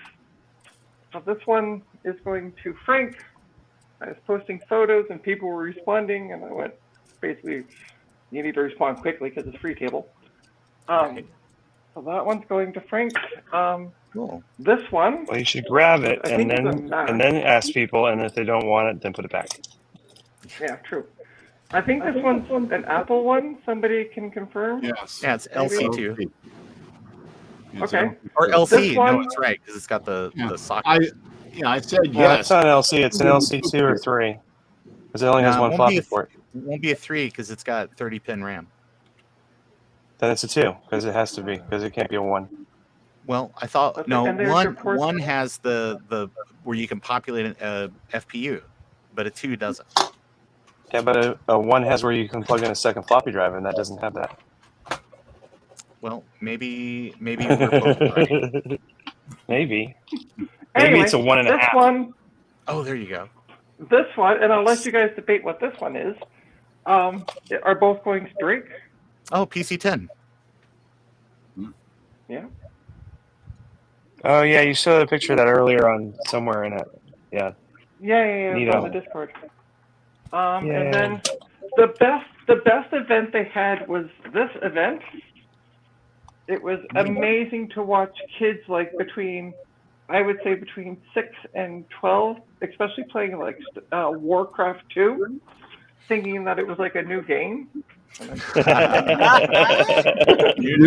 Speaker 7: So this one is going to Frank. I was posting photos and people were responding, and I went, basically, you need to respond quickly because it's free table.
Speaker 1: Right.
Speaker 7: So that one's going to Frank.
Speaker 1: Cool.
Speaker 7: This one,
Speaker 8: Well, you should grab it
Speaker 7: I
Speaker 8: and
Speaker 7: think it's a Mac.
Speaker 8: then ask people, and if they don't want it, then put it back.
Speaker 7: yeah, true. I think this one's an Apple one. Somebody can confirm.
Speaker 5: Yes.
Speaker 1: Yeah, it's LC2
Speaker 7: Okay.
Speaker 1: or
Speaker 7: This
Speaker 1: LC.
Speaker 7: one-
Speaker 1: No, it's right because it's got the socket.
Speaker 5: I said
Speaker 8: Yeah,
Speaker 5: yes.
Speaker 8: it's not an LC. It's an LC2 or 3, because it only has
Speaker 1: Nah,
Speaker 8: one
Speaker 1: it won't
Speaker 8: floppy
Speaker 1: be a-
Speaker 8: port.
Speaker 1: It won't be a 3 because it's got 30-pin RAM.
Speaker 8: Then it's a 2, because it has to be, because it can't be a 1.
Speaker 1: Well, I thought
Speaker 7: Okay,
Speaker 1: no
Speaker 7: and there's your port-
Speaker 1: one has the where you can populate a FPU, but a 2 doesn't.
Speaker 8: Yeah, but a 1 has where you can plug in a second floppy drive, and that doesn't have that.
Speaker 1: Well, maybe we're both right.
Speaker 8: Maybe.
Speaker 7: Anyway,
Speaker 8: it's a 1.5.
Speaker 7: This one,
Speaker 1: Oh, there you go.
Speaker 7: and I'll let you guys debate what this one is. Are both going straight?
Speaker 1: Oh, PC-10.
Speaker 7: Yeah.
Speaker 8: Oh, yeah, you showed a picture of that earlier on somewhere in it. Yeah.
Speaker 7: Yeah, it's on
Speaker 8: Neato.
Speaker 7: the Discord. And
Speaker 8: Yay.
Speaker 7: then the best event they had was this event. It was amazing to watch kids like between 6 and 12, especially playing like Warcraft 2, thinking that it was like a new game.
Speaker 4: New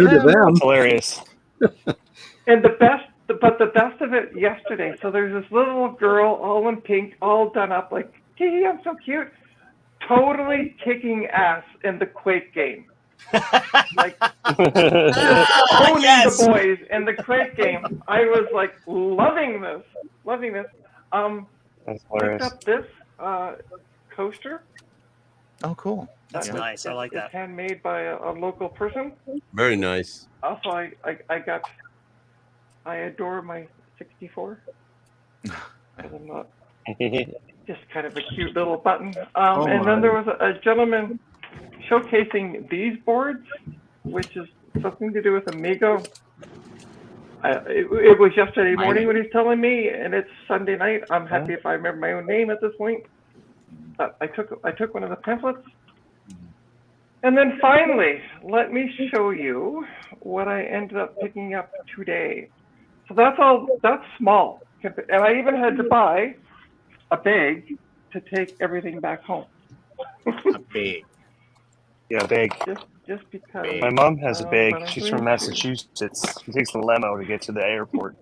Speaker 4: to them.
Speaker 8: That's hilarious.
Speaker 7: And the best of it yesterday. So there's this little girl, all in pink, all done up, like, gee, I'm so cute, totally kicking ass in the Quake game. Like owning
Speaker 2: Yes.
Speaker 7: the boys in the Quake game. I was like loving this.
Speaker 8: That's
Speaker 7: Picked
Speaker 8: hilarious.
Speaker 7: up this coaster.
Speaker 1: Oh, cool.
Speaker 2: That's nice. I like
Speaker 7: It's
Speaker 2: that.
Speaker 7: handmade by a local person.
Speaker 3: Very nice.
Speaker 7: Also, I adore my 64. Because I'm not just kind of a cute little button. And then there was a gentleman showcasing these boards, which is something to do with Amigo. It was yesterday morning when he was telling me, and it's Sunday night. I'm happy if I remember my own name at this point. But I took one of the pamphlets. And then finally, let me show you what I ended up picking up today. So that's small. And I even had to buy a bag to take everything back home.
Speaker 1: A big.
Speaker 8: Yeah, big.
Speaker 7: Just because.
Speaker 8: My mom has a
Speaker 7: but
Speaker 8: big.
Speaker 7: I'm
Speaker 8: She's
Speaker 7: going
Speaker 8: from Massachusetts. She takes the limo to get to the airport.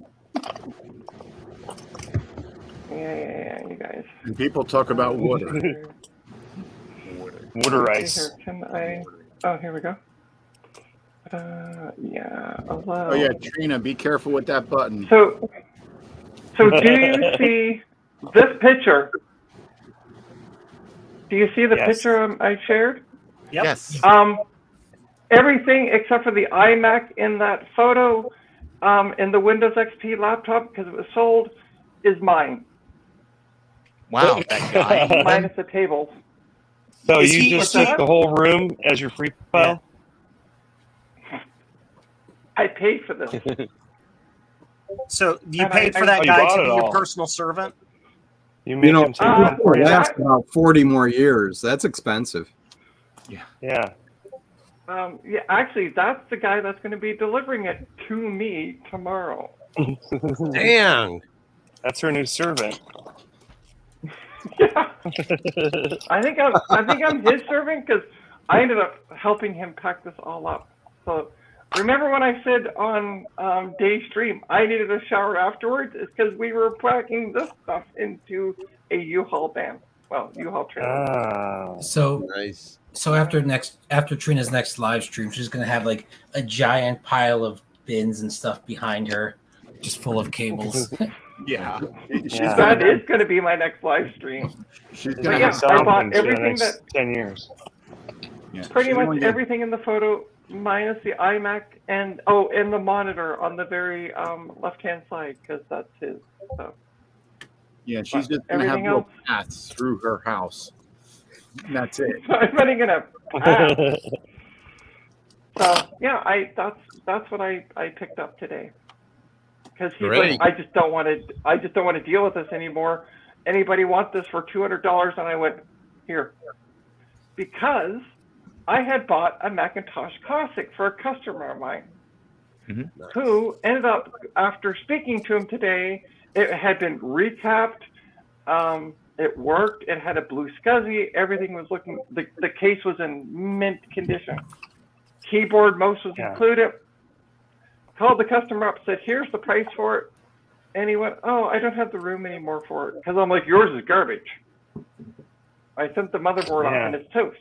Speaker 7: Yeah, you guys.
Speaker 5: And people talk about water.
Speaker 8: Water
Speaker 7: Okay,
Speaker 8: ice.
Speaker 7: here, can I? Oh, here we go. Yeah. Allow.
Speaker 5: Oh yeah, Trina, be careful with that button.
Speaker 7: So do you see this picture? Do you see the
Speaker 8: Yes.
Speaker 7: picture I shared?
Speaker 2: Yep.
Speaker 1: Yes.
Speaker 7: Everything except for the iMac in that photo, in the Windows XP laptop, because it was sold, is mine.
Speaker 1: Wow, that guy.
Speaker 7: Minus the tables.
Speaker 8: So
Speaker 2: Is
Speaker 8: you
Speaker 2: he-
Speaker 8: just
Speaker 7: what's
Speaker 8: took
Speaker 7: that?
Speaker 8: the whole room as your free file?
Speaker 7: I paid for this.
Speaker 2: So you
Speaker 7: And
Speaker 2: paid
Speaker 7: I-
Speaker 2: for that
Speaker 8: Oh, you
Speaker 2: guy
Speaker 8: bought
Speaker 2: to
Speaker 8: it
Speaker 2: be your
Speaker 8: all.
Speaker 2: personal servant?
Speaker 8: You make him take
Speaker 7: uh,
Speaker 8: it for you.
Speaker 7: yeah.
Speaker 4: Last about 40 more years. That's expensive.
Speaker 8: Yeah.
Speaker 7: Yeah, actually, that's the guy that's going to be delivering it to me tomorrow.
Speaker 3: Dang.
Speaker 8: That's her new servant.
Speaker 7: Yeah, I think I'm his servant because I ended up helping him pack this all up. So remember when I said on Dave's stream I needed a shower afterwards? It's because we were packing this stuff into a U-Haul van. Well, U-Haul trailer.
Speaker 8: Ah.
Speaker 6: So
Speaker 3: Nice.
Speaker 6: after Trina's next live stream, she's gonna have like a giant pile of bins and stuff behind her, just full of cables.
Speaker 1: Yeah.
Speaker 3: Yeah.
Speaker 7: That is going to be my next live stream.
Speaker 5: She's
Speaker 8: It's
Speaker 5: gonna
Speaker 7: yeah,
Speaker 5: have
Speaker 7: I
Speaker 8: something
Speaker 7: bought
Speaker 8: for the
Speaker 7: everything
Speaker 8: next 10 years.
Speaker 7: pretty
Speaker 5: she's
Speaker 7: much
Speaker 5: gonna get-
Speaker 7: everything in the photo minus the iMac and the monitor on the very left-hand side because that's his. So
Speaker 5: Yeah, she's just gonna have
Speaker 7: everything
Speaker 5: little
Speaker 7: else?
Speaker 5: paths through her house. And that's it.
Speaker 7: I'm running in a path. So yeah, that's what I picked up today. Because he's
Speaker 3: Great.
Speaker 7: like, I just don't want to deal with this anymore. Anybody want this for $200? And I went, here. Because I had bought a Macintosh Classic for a customer of mine who ended up, after speaking to him today, it had been recapped. It worked. It had a blue SCSI. Everything was looking, the case was in mint condition. Keyboard, mouse was included. Called the customer up, said, here's the price for it. And he went, oh, I don't have the room anymore for it. Because I'm like, yours is garbage. I sent the motherboard off and it's toast.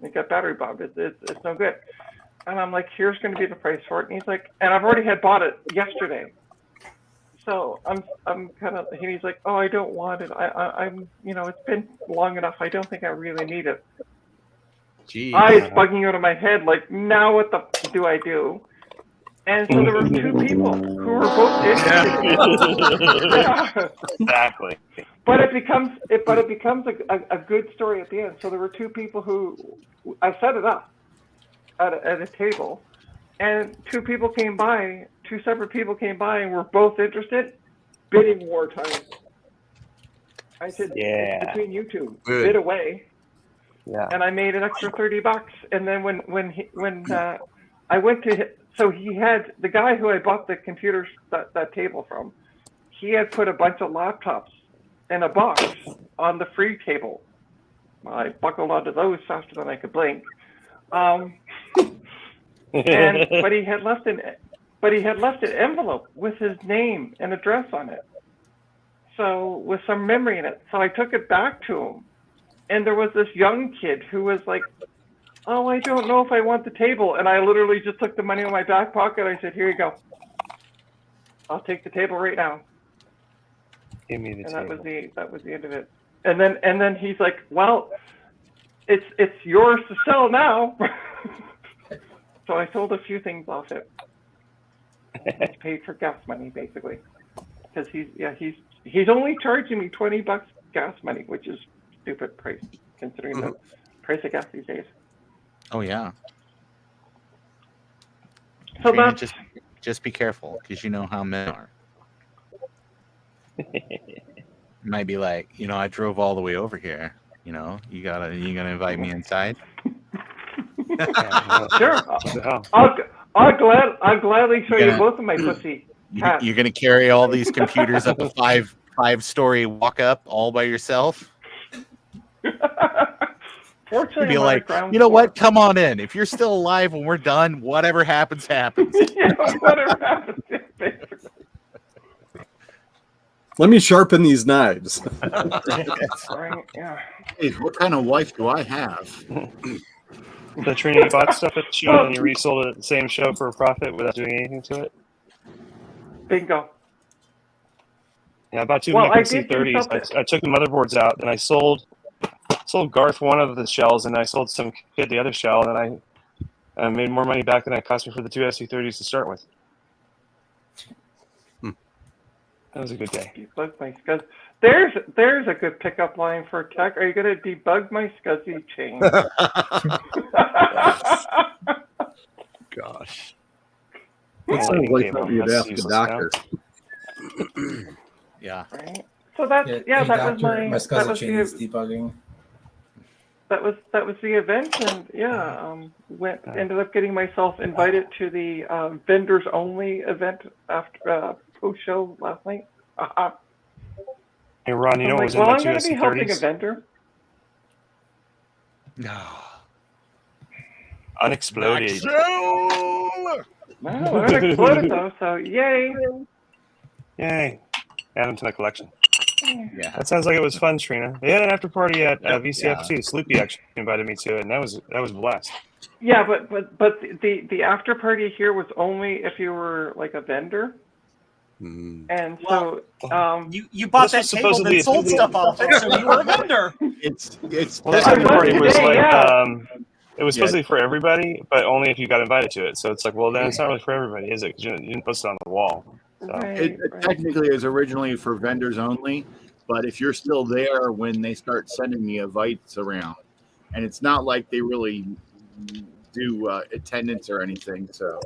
Speaker 7: It got battery bombed. It's no good. And I'm like, here's going to be the price for it. And he's like, and I've already had bought it yesterday. So I'm kind of, and he's like, oh, I don't want it. I'm, it's been long enough. I don't think I really need it.
Speaker 3: Jeez.
Speaker 7: It's bugging out of my head. Like, now what the do I do? And so there were two people who were both interested. Yeah.
Speaker 8: Exactly.
Speaker 7: But it becomes a good story at the end. So there were two people who I set it up at a table, and two separate people came by and were both interested. Bidding war time. I said, it's between you two, bid away.
Speaker 8: Yeah.
Speaker 7: And I made an extra $30. And then when I went to, so he had, the guy who I bought the computers, that table from, he had put a bunch of laptops in a box on the free table. I buckled onto those faster than I could blink. But he had left an envelope with his name and address on it. So with some memory in it. So I took it back to him. And there was this young kid who was like, oh, I don't know if I want the table. And I literally just took the money in my back pocket. I said, here you go. I'll take the table right now.
Speaker 8: Give me the table.
Speaker 7: That was the end of it. And then he's like, well, it's yours to sell now. So I sold a few things off it. He paid for gas money basically. Because he's only charging me $20 gas money, which is stupid price considering the price of gas these days.
Speaker 1: Oh yeah.
Speaker 7: So
Speaker 1: Trina,
Speaker 7: that's
Speaker 1: just be careful because you know how men are. Might be like, I drove all the way over here. You gonna invite me inside?
Speaker 7: sure. I'll gladly show you both of my pussy.
Speaker 1: You're gonna carry all these computers up a five-story walk up all by yourself?
Speaker 7: Fortunately,
Speaker 1: be like, you know what? Come on in. If you're still alive when we're done, whatever happens, happens.
Speaker 7: Whatever happens, basically.
Speaker 4: Let me sharpen these knives.
Speaker 7: Right, yeah.
Speaker 5: Hey, what kind of wife do I have?
Speaker 8: So Trina, you bought stuff at the show and you resold it at the same show for a profit without doing anything to it?
Speaker 7: Bingo.
Speaker 8: Yeah, I bought two
Speaker 7: Well,
Speaker 8: Mac C30s. I took the motherboards out and I sold Garth one of the shells and I sold some kid the other shell and I made more money back than it cost me for the two SC30s to start with. That was a good day.
Speaker 7: Debug my SCSI. There's a good pickup line for tech. Are you going to debug my SCSI chain?
Speaker 3: Gosh.
Speaker 4: That sounds like something you'd ask a doctor.
Speaker 1: Yeah.
Speaker 7: Right. So that was my
Speaker 6: SCSI chain is debugging.
Speaker 7: That was the event, and ended up getting myself invited to the vendors only event after post show last night.
Speaker 8: Hey Ron, you know what was in
Speaker 7: I'm
Speaker 8: my two
Speaker 7: going to be helping a
Speaker 8: SC30s?
Speaker 7: vendor.
Speaker 1: No.
Speaker 8: Unexploded.
Speaker 7: Well, it exploded though, so yay!
Speaker 8: Yay. Add them to the collection.
Speaker 1: Yeah.
Speaker 8: That sounds like it was fun, Trina. They had an after party at VCF too. Sloopy actually invited me to it, and that was a blast.
Speaker 7: Yeah, but the after party here was only if you were like a vendor. And so
Speaker 2: you bought that
Speaker 8: This was
Speaker 2: table
Speaker 8: supposedly
Speaker 2: that
Speaker 8: a
Speaker 2: sold stuff off it, so you were a vendor.
Speaker 5: It's
Speaker 8: Well, this
Speaker 7: I
Speaker 8: after
Speaker 7: was
Speaker 8: party was
Speaker 7: today,
Speaker 8: like
Speaker 7: yeah.
Speaker 8: it was supposed to be for everybody, but only if you got invited to it. So it's like, well, then it's not really for everybody, is it? 'Cause you didn't post it on the wall. So.
Speaker 5: it technically is originally for vendors only, but if you're still there when they start sending the invites around, and it's not like they really do attendance or anything. So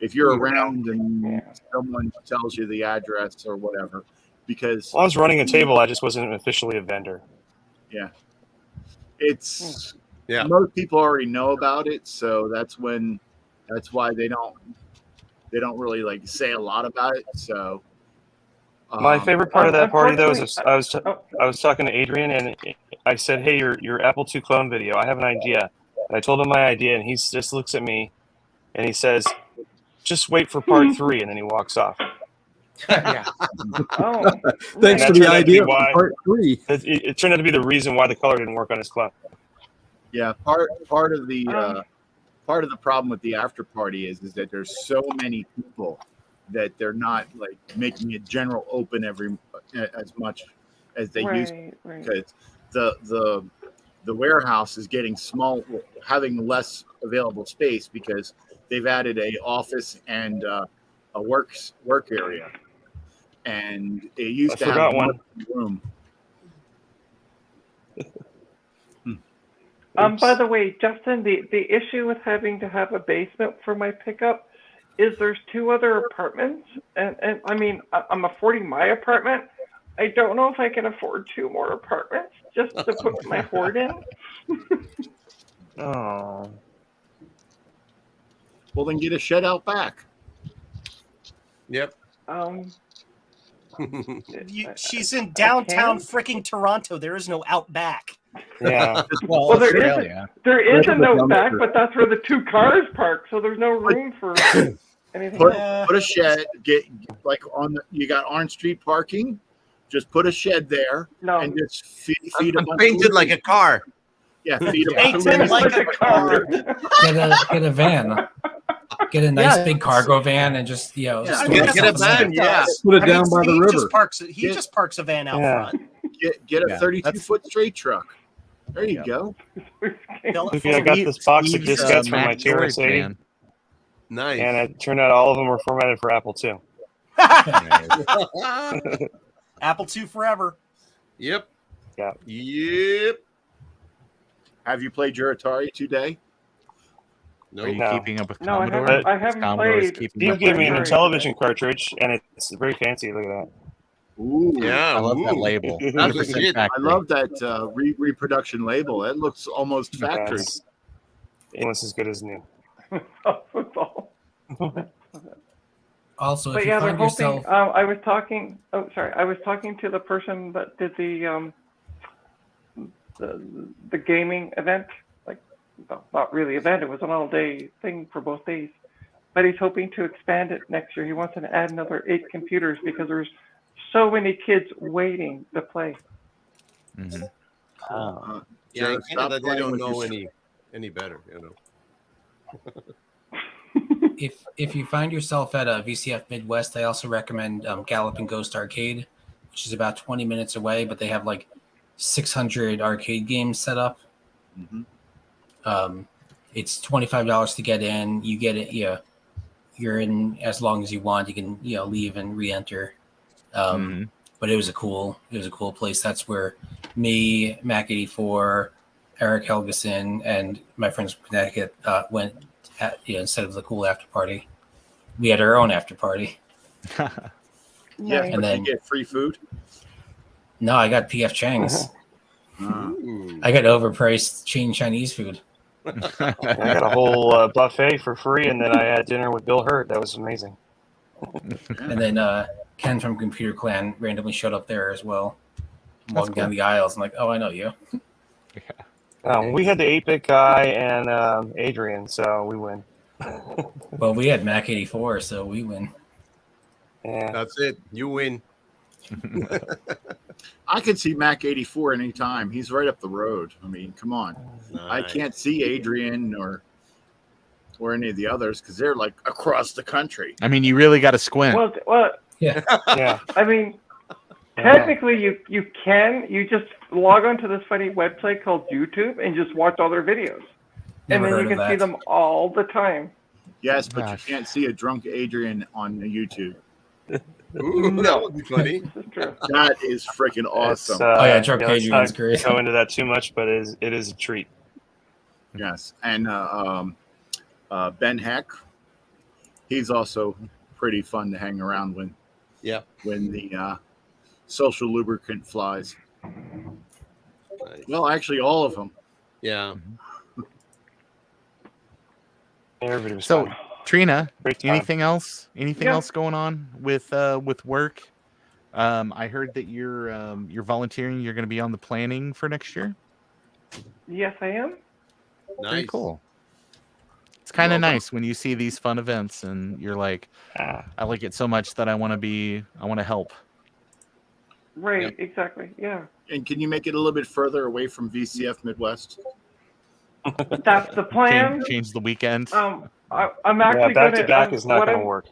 Speaker 5: if you're around and someone tells you the address or whatever, because
Speaker 8: Well, I was running a table, I just wasn't officially a vendor.
Speaker 5: yeah, it's most people already know about it, so that's why they don't really like say a lot about it. So
Speaker 8: my favorite part of that party, though, is I was talking to Adrian, and I said, "Hey, your Apple II clone video. I have an idea." And I told him my idea, and he just looks at me, and he says, "Just wait for part 3," and then he walks off.
Speaker 7: Yeah.
Speaker 4: Thanks for the idea for part 3.
Speaker 8: It turned out to be the reason why the color didn't work on his clone.
Speaker 5: Yeah, part of the problem with the after party is that there's so many people that they're not like making it general open as much as they used to, because the warehouse is getting small, having less available space because they've added a office and a work area, and it used to have one room.
Speaker 7: By the way, Justin, the issue with having to have a basement for my pickup is there's 2 other apartments, and I mean, I'm affording my apartment. I don't know if I can afford 2 more apartments just to put my hoard in.
Speaker 8: Oh.
Speaker 5: Well, then get a shed out back.
Speaker 3: Yep.
Speaker 2: She's in downtown freaking Toronto. There is no outback.
Speaker 8: Yeah.
Speaker 7: Well, there is a note back, but that's where the 2 cars park, so there's no room for anything.
Speaker 5: Put a shed. Get like you got Orange Street parking. Just put a shed there and just feed a bunch
Speaker 3: painted like a car.
Speaker 5: Yeah, feed a
Speaker 2: painted like a car.
Speaker 6: Get a van. Get a nice big cargo van and just
Speaker 3: get a van. Yeah,
Speaker 4: put it down by the river.
Speaker 2: He just parks a van out front.
Speaker 5: Get a 32-foot straight truck. There you go.
Speaker 8: I got this box of diskettes from my TRS-80.
Speaker 3: Nice.
Speaker 8: And it turned out all of them were formatted for Apple II.
Speaker 2: Apple II forever.
Speaker 3: Yep.
Speaker 8: Yeah.
Speaker 3: Yep.
Speaker 5: Have you played your Atari today?
Speaker 1: No. Are you keeping up with
Speaker 7: No,
Speaker 1: Commodore?
Speaker 7: I haven't played.
Speaker 8: Steve gave me an Intellivision cartridge, and it's very fancy. Look at that.
Speaker 5: Ooh,
Speaker 3: yeah,
Speaker 1: I love that label.
Speaker 3: That's legit.
Speaker 5: I love that reproduction label. It looks almost factory.
Speaker 8: Almost as good as new.
Speaker 6: Also,
Speaker 7: but
Speaker 6: if
Speaker 7: yeah,
Speaker 6: you
Speaker 7: they're
Speaker 6: find
Speaker 7: hoping.
Speaker 6: yourself,
Speaker 7: I was talking. Oh, sorry. I was talking to the person that did the gaming event. Like, well, not really event. It was an all-day thing for both days. But he's hoping to expand it next year. He wants to add another 8 computers because there's so many kids waiting to play.
Speaker 1: Mm-hmm.
Speaker 3: Yeah, in Canada they don't know any better, you know.
Speaker 6: if you find yourself at a VCF Midwest, I also recommend Galloping Ghost Arcade, which is about 20 minutes away, but they have like 600 arcade games set up.
Speaker 5: Mm-hmm.
Speaker 6: It's $25 to get in. You get it, you're in as long as you want. You can leave and re-enter. But it was a cool place. That's where me, Mac84, Eric Helgeson, and my friends from Connecticut went instead of the cool after party. We had our own after party.
Speaker 5: Yeah,
Speaker 6: and then
Speaker 5: you get free food.
Speaker 6: No, I got PF Chang's. I got overpriced chain Chinese food.
Speaker 8: I got a whole buffet for free, and then I had dinner with Bill Hurt. That was amazing.
Speaker 6: And then Ken from Computer Clan randomly showed up there as well. Walking down the aisles. I'm like, oh, I know you.
Speaker 8: We had the 8-bit guy and Adrian, so we win.
Speaker 6: Well, we had Mac 84, so we win.
Speaker 8: Yeah,
Speaker 3: that's it. You win.
Speaker 5: I could see Mac 84 anytime. He's right up the road. I mean, come on.
Speaker 3: Nice.
Speaker 5: I can't see Adrian or any of the others because they're like across the country.
Speaker 1: I mean, you really got to squint.
Speaker 7: Well,
Speaker 6: Yeah.
Speaker 8: Yeah.
Speaker 7: I mean, technically, you just log onto this funny website called YouTube and just watch all their videos,
Speaker 6: Never
Speaker 7: and then
Speaker 6: heard
Speaker 7: you
Speaker 6: of
Speaker 7: can see
Speaker 6: that.
Speaker 7: them all the time.
Speaker 5: Yes, but
Speaker 1: Gosh.
Speaker 5: you can't see a drunk Adrian on YouTube.
Speaker 3: Ooh,
Speaker 7: No.
Speaker 3: that would be funny.
Speaker 7: This is true.
Speaker 5: That is freaking
Speaker 8: It's,
Speaker 5: awesome.
Speaker 6: Oh, yeah, Drunk
Speaker 8: let's
Speaker 6: Adrian's
Speaker 8: not
Speaker 6: great.
Speaker 8: go into that too much, but it is a treat.
Speaker 5: Yes, and Ben Heck, he's also pretty fun to hang around with.
Speaker 3: Yeah.
Speaker 5: When the social lubricant flies.
Speaker 3: Nice.
Speaker 5: Well, actually, all of them.
Speaker 3: Yeah.
Speaker 8: Everybody was
Speaker 1: So,
Speaker 8: fun.
Speaker 1: Trina,
Speaker 8: Great time.
Speaker 1: anything else? Anything
Speaker 7: Yeah.
Speaker 1: else going on with work? I heard that you're volunteering. You're going to be on the planning for next year.
Speaker 7: Yes, I am.
Speaker 1: Very
Speaker 3: Nice.
Speaker 1: cool. It's kind of
Speaker 5: Welcome.
Speaker 1: nice when you see these fun events and you're like,
Speaker 8: Ah,
Speaker 1: I like it so much that I want to help.
Speaker 7: Right,
Speaker 5: Yep.
Speaker 7: exactly. Yeah.
Speaker 5: And can you make it a little bit further away from VCF Midwest?
Speaker 7: That's the plan.
Speaker 1: Change the weekend.
Speaker 7: I'm
Speaker 8: yeah,
Speaker 7: actually
Speaker 8: back
Speaker 7: going
Speaker 8: to back is not going to work.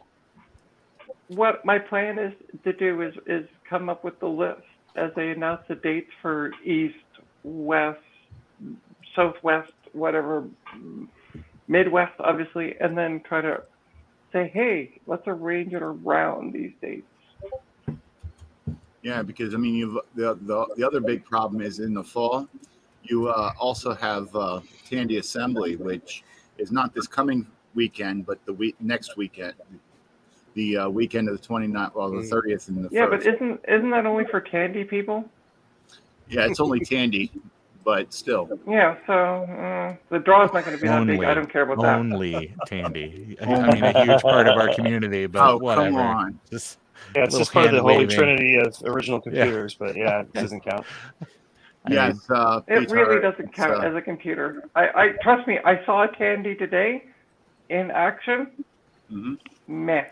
Speaker 7: What my plan is to do is come up with the list as they announce the dates for East, West, Southwest, whatever, Midwest, obviously, and then try to say, hey, let's arrange it around these dates.
Speaker 5: Yeah, because I mean, the other big problem is in the fall, you also have Tandy Assembly, which is not this coming weekend, but the next weekend, the weekend of the 29th, well, the 30th and the 1st.
Speaker 7: Yeah, but isn't that only for Tandy people?
Speaker 5: Yeah, it's only Tandy, but still.
Speaker 7: Yeah, so the draw's not going to be that big. I don't care about that.
Speaker 1: Only Tandy. I mean, a huge part of our community, but
Speaker 5: Oh,
Speaker 1: whatever.
Speaker 5: come on.
Speaker 1: Just
Speaker 8: Yeah, it's
Speaker 1: little
Speaker 8: just part of the holy
Speaker 1: hand-waving.
Speaker 8: trinity of original computers, but yeah, it doesn't count.
Speaker 1: I mean,
Speaker 5: Yes,
Speaker 7: It
Speaker 5: Peter,
Speaker 7: really doesn't count
Speaker 5: it's,
Speaker 7: as a computer. I trust me. I saw a Tandy today in action.
Speaker 5: mhm.
Speaker 7: Meh.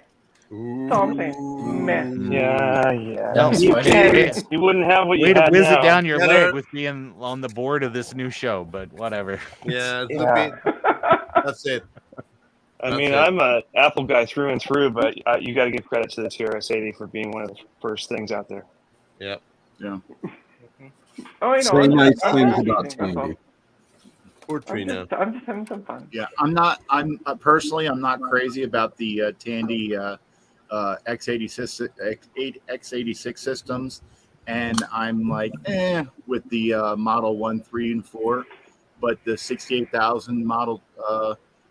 Speaker 7: That's all I'm saying. Meh.
Speaker 8: Yeah.
Speaker 1: No,
Speaker 6: That's
Speaker 1: you
Speaker 6: funny.
Speaker 1: can't-
Speaker 8: You wouldn't have what you
Speaker 1: way to
Speaker 8: had
Speaker 1: whiz
Speaker 8: now.
Speaker 1: it down your
Speaker 3: Yeah,
Speaker 1: leg
Speaker 3: they're-
Speaker 1: with being on the board of this new show, but whatever.
Speaker 3: Yeah.
Speaker 8: Yeah.
Speaker 3: That's it.
Speaker 8: I
Speaker 3: That's
Speaker 8: mean,
Speaker 3: it.
Speaker 8: I'm an Apple guy through and through, but you got to give credit to the TRS-80 for being one of the first things out there.
Speaker 3: Yeah.
Speaker 5: Yeah.
Speaker 7: Oh, I know.
Speaker 4: Say
Speaker 7: I'm
Speaker 4: nice
Speaker 7: just- I'm
Speaker 4: things
Speaker 7: just
Speaker 4: about
Speaker 7: teasing, that's all.
Speaker 4: Tandy.
Speaker 3: Poor Trina.
Speaker 7: I'm just having some fun.
Speaker 5: Yeah, I'm personally, I'm not crazy about the Tandy x86 systems, and I'm like, with the Model 1, 3, and 4, but the 68,000 model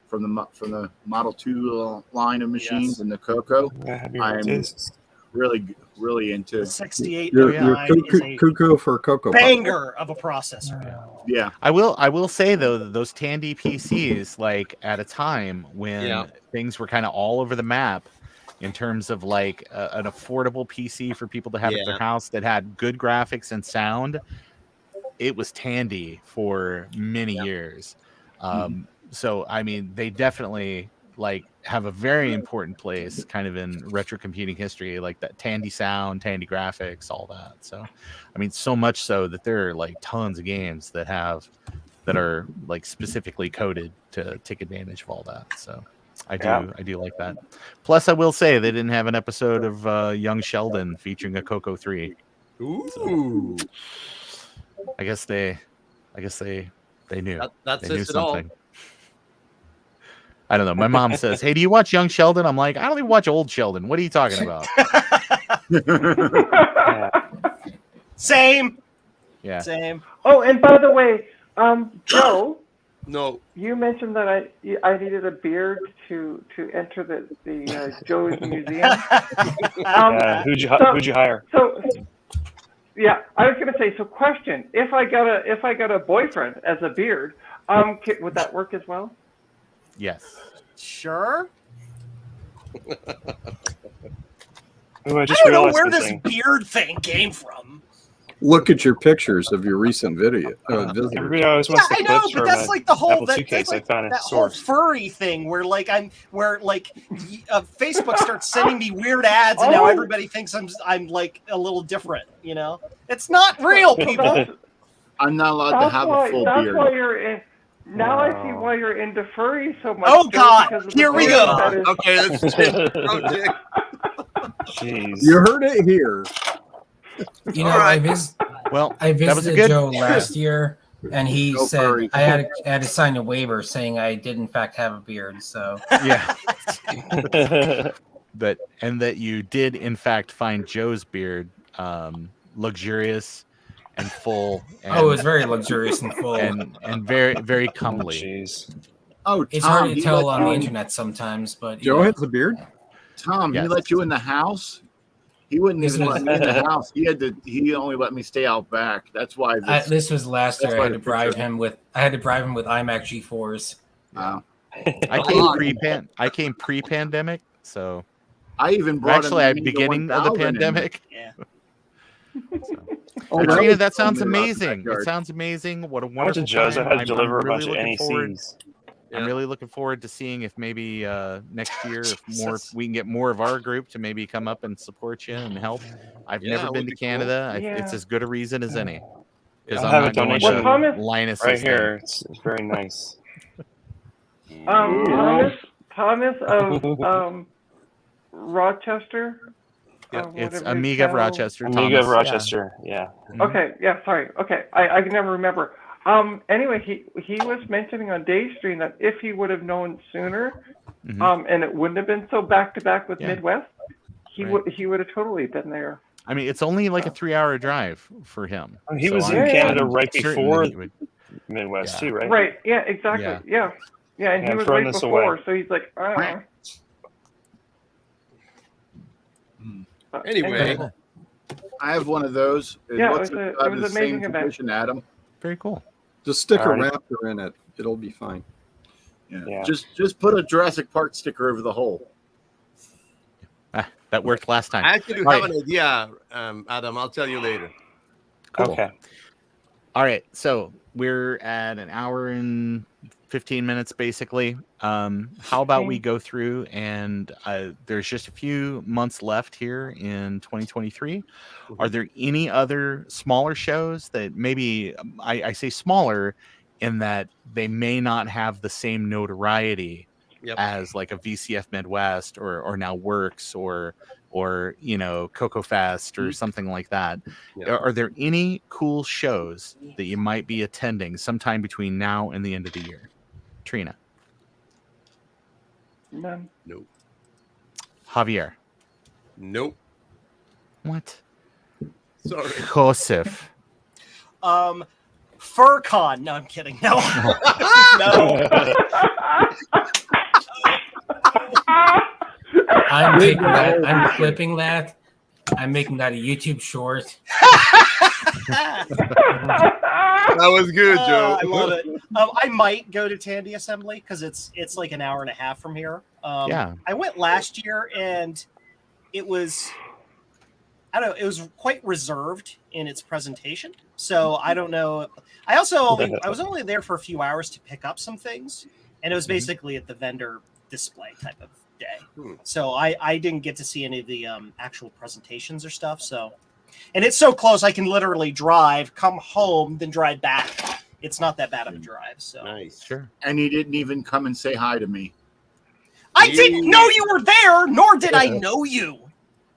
Speaker 5: from the Model 2 line of machines
Speaker 2: Yes.
Speaker 5: and the Coco,
Speaker 8: I'm
Speaker 5: really into.
Speaker 2: The 68
Speaker 4: You're
Speaker 2: is a
Speaker 4: cuckoo for Cocoa Puffs.
Speaker 2: banger of a processor.
Speaker 5: Yeah,
Speaker 1: I will say though that those Tandy PCs, like at a time when
Speaker 3: Yeah.
Speaker 1: things were kind of all over the map in terms of like an affordable PC for people to have at their
Speaker 3: Yeah.
Speaker 1: house that had good graphics and sound, it was Tandy for many years. So I mean, they definitely like have a very important place kind of in retro computing history, like that Tandy sound, Tandy graphics, all that. So I mean, so much so that there are like tons of games that are like specifically coded to take advantage of all that. So I do like that. Plus, I will say they didn't have an episode of Young Sheldon featuring a Coco 3.
Speaker 3: Ooh.
Speaker 1: I guess they knew.
Speaker 3: That
Speaker 1: They knew
Speaker 3: says it all.
Speaker 1: something. I don't know. My mom says, "Hey, do you watch Young Sheldon?" I'm like, "I don't even watch Old Sheldon. What are you talking about?"
Speaker 2: Same.
Speaker 1: Yeah.
Speaker 2: Same.
Speaker 7: Oh, and by the way, Joe,
Speaker 3: No.
Speaker 7: you mentioned that I needed a beard to enter the Joe's Museum.
Speaker 8: Who'd you hire?
Speaker 7: So, yeah, I was gonna say. So, question: if I got a boyfriend as a beard, would that work as well?
Speaker 1: Yes.
Speaker 2: Sure.
Speaker 8: Ooh, I
Speaker 2: I
Speaker 8: just
Speaker 2: don't know
Speaker 8: realized
Speaker 2: where this
Speaker 8: something.
Speaker 2: beard thing came from.
Speaker 4: Look at your pictures of your recent visitors.
Speaker 8: Everybody always
Speaker 2: Yeah,
Speaker 8: wants the
Speaker 2: I know,
Speaker 8: clips
Speaker 2: but
Speaker 8: from
Speaker 2: that's like the whole
Speaker 8: Apple
Speaker 2: that's
Speaker 8: suitcase.
Speaker 2: like
Speaker 8: I found
Speaker 2: that
Speaker 8: a
Speaker 2: whole
Speaker 8: source.
Speaker 2: furry thing where Facebook starts sending me weird ads, and now
Speaker 7: Oh.
Speaker 2: everybody thinks I'm like a little different. You know, it's not real, people.
Speaker 5: I'm not allowed to
Speaker 7: That's
Speaker 5: have
Speaker 7: why.
Speaker 5: a full
Speaker 7: That's
Speaker 5: beard.
Speaker 7: why you're in. Now I see
Speaker 8: No.
Speaker 7: why you're into furry so much.
Speaker 2: Oh,
Speaker 7: Joe,
Speaker 2: God.
Speaker 7: because of the
Speaker 2: Here we
Speaker 7: beard
Speaker 2: go.
Speaker 7: that is-
Speaker 3: Okay, let's change the subject.
Speaker 8: Jeez.
Speaker 4: You heard it here.
Speaker 6: You know,
Speaker 3: All right.
Speaker 1: Well,
Speaker 6: I
Speaker 1: that was a
Speaker 6: visited
Speaker 1: good.
Speaker 6: Joe last year, and he
Speaker 5: Go
Speaker 6: said
Speaker 5: furry.
Speaker 6: I had to sign a waiver saying I did in fact have a beard. So
Speaker 1: Yeah. That you did in fact find Joe's beard luxurious and full and,
Speaker 6: it was very luxurious and full.
Speaker 1: and very, very
Speaker 8: Oh,
Speaker 1: comely.
Speaker 8: jeez.
Speaker 5: Oh,
Speaker 6: It's
Speaker 5: Tom,
Speaker 6: hard to
Speaker 5: he
Speaker 6: tell
Speaker 5: let
Speaker 6: on
Speaker 5: you
Speaker 6: the
Speaker 5: in-
Speaker 6: internet sometimes, but
Speaker 4: Joe has a beard.
Speaker 5: Tom, he
Speaker 1: Yes.
Speaker 5: let you in the house. He wouldn't
Speaker 6: This
Speaker 5: even
Speaker 6: was-
Speaker 5: let me in the house. He only let me stay out back. That's why
Speaker 6: this was last
Speaker 5: That's
Speaker 6: year.
Speaker 5: why
Speaker 6: I had
Speaker 5: the
Speaker 6: to bribe
Speaker 5: picture-
Speaker 6: him with iMac G4s.
Speaker 1: I came pre-pandemic, so
Speaker 5: I even brought
Speaker 1: actually
Speaker 5: him
Speaker 1: at the beginning of the
Speaker 5: 1000 in.
Speaker 1: pandemic.
Speaker 2: Yeah.
Speaker 4: Oh, that
Speaker 1: Trina,
Speaker 4: was
Speaker 1: that sounds
Speaker 5: only about the
Speaker 1: amazing. It
Speaker 5: backyard.
Speaker 1: sounds amazing. What a
Speaker 8: I went
Speaker 1: wonderful
Speaker 8: to Joe's. I
Speaker 1: time.
Speaker 8: had to deliver a bunch of
Speaker 1: looking forward.
Speaker 8: NECs.
Speaker 1: I'm
Speaker 3: Yeah.
Speaker 1: really looking forward to seeing if maybe next year, if we can get more of our group to maybe come up and support you and help. I've
Speaker 3: Yeah,
Speaker 1: never
Speaker 3: would
Speaker 1: been
Speaker 3: be
Speaker 1: to
Speaker 3: cool.
Speaker 1: Canada.
Speaker 7: Yeah.
Speaker 1: It's as good a reason as any. Because
Speaker 8: I
Speaker 1: I'm
Speaker 8: have a
Speaker 1: not going
Speaker 8: donation.
Speaker 1: to
Speaker 7: Well, Thomas-
Speaker 1: Linus
Speaker 8: Right here. It's very nice.
Speaker 7: Thomas of Rochester.
Speaker 3: Yeah,
Speaker 1: It's
Speaker 7: whatever
Speaker 1: Amiga of
Speaker 7: channel-
Speaker 1: Rochester.
Speaker 8: Amiga
Speaker 1: Thomas,
Speaker 8: of Rochester. Yeah.
Speaker 7: Okay, yeah, sorry. Okay, I can never remember. Anyway, he was mentioning on Daystream that if he would have known sooner,
Speaker 1: Mhm.
Speaker 7: and it wouldn't have been so back to back with
Speaker 1: Yeah.
Speaker 7: Midwest, he
Speaker 1: Right.
Speaker 7: would have totally been there.
Speaker 1: I mean, it's only like a 3-hour drive for him.
Speaker 8: Oh, he
Speaker 1: So
Speaker 8: was
Speaker 1: I'm-
Speaker 8: in Canada
Speaker 1: I'm
Speaker 8: right
Speaker 1: certain
Speaker 8: before
Speaker 1: that he would-
Speaker 8: Midwest
Speaker 1: Yeah.
Speaker 8: too, right?
Speaker 7: Right? Yeah, exactly.
Speaker 1: Yeah.
Speaker 7: Yeah, yeah, and
Speaker 8: Yeah,
Speaker 7: he
Speaker 8: I'm
Speaker 7: was
Speaker 8: throwing
Speaker 7: right
Speaker 8: this
Speaker 7: before,
Speaker 8: away.
Speaker 7: so he's like,
Speaker 3: Anyway.
Speaker 5: I have one of those.
Speaker 7: Yeah,
Speaker 5: What's
Speaker 7: it was
Speaker 5: out
Speaker 7: it
Speaker 5: of
Speaker 7: was
Speaker 5: the
Speaker 7: an
Speaker 5: same
Speaker 7: amazing event.
Speaker 5: condition, Adam?
Speaker 1: Very cool.
Speaker 4: Just stick a
Speaker 8: Alrighty.
Speaker 4: raptor in it. It'll be fine.
Speaker 8: Yeah.
Speaker 5: Just put a Jurassic Park sticker over the hole.
Speaker 1: That worked last time.
Speaker 3: I actually
Speaker 1: All
Speaker 3: have
Speaker 1: right.
Speaker 3: an idea, Adam. I'll tell you later.
Speaker 1: Cool.
Speaker 8: Okay.
Speaker 1: All right, so we're at an hour and 15 minutes basically. How about we go through and there's just a few months left here in 2023. Are there any other smaller shows that maybe I say smaller in that they may not have the same notoriety
Speaker 3: Yep.
Speaker 1: as like a VCF Midwest or now WoRC or Coco Fest or something like that?
Speaker 3: Yeah.
Speaker 1: Are there any cool shows that you might be attending sometime between now and the end of the year? Trina,
Speaker 7: None.
Speaker 3: Nope.
Speaker 1: Javier,
Speaker 3: Nope.
Speaker 1: what?
Speaker 3: Sorry.
Speaker 1: Joseph,
Speaker 2: FurCon. No, I'm kidding. No. No.
Speaker 6: I'm taking that. I'm clipping that. I'm making that a YouTube short.
Speaker 3: That was good, Joe.
Speaker 2: I love it. I might go to Tandy Assembly because it's like an hour and a half from here.
Speaker 1: Yeah.
Speaker 2: I went last year and it was, I don't know, it was quite reserved in its presentation. So I don't know. I was only there for a few hours to pick up some things, and it was basically at the vendor display type of day. So I didn't get to see any of the actual presentations or stuff. So, and it's so close, I can literally drive, come home, then drive back. It's not that bad of a drive. So
Speaker 3: Nice.
Speaker 1: sure.
Speaker 5: And he didn't even come and say hi to me.
Speaker 2: I didn't know you were there, nor did I know you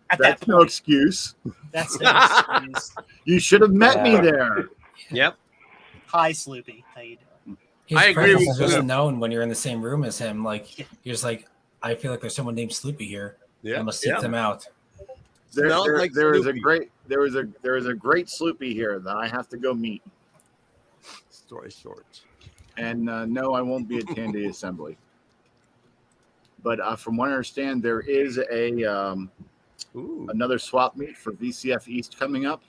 Speaker 2: at that
Speaker 5: That's no
Speaker 2: point.
Speaker 5: excuse.
Speaker 2: That's no excuse.
Speaker 5: You should have met me
Speaker 8: Yeah.
Speaker 5: there.
Speaker 3: Yep.
Speaker 2: Hi, Sloopy. How you doing?
Speaker 6: His
Speaker 3: I agree
Speaker 6: presence
Speaker 3: with
Speaker 6: is just
Speaker 3: you.
Speaker 6: known when you're in the same room as him. Like you're just like, I feel like there's someone named Sloopy here.
Speaker 3: Yeah.
Speaker 6: I must seek them out.
Speaker 3: Smells like
Speaker 5: There is a
Speaker 3: Snoopy.
Speaker 5: great Sloopy here that I have to go meet.
Speaker 3: Story short.
Speaker 5: And no, I won't be at Tandy Assembly. But from what I understand, there is
Speaker 3: Ooh.
Speaker 5: another swap meet for VCF East coming up.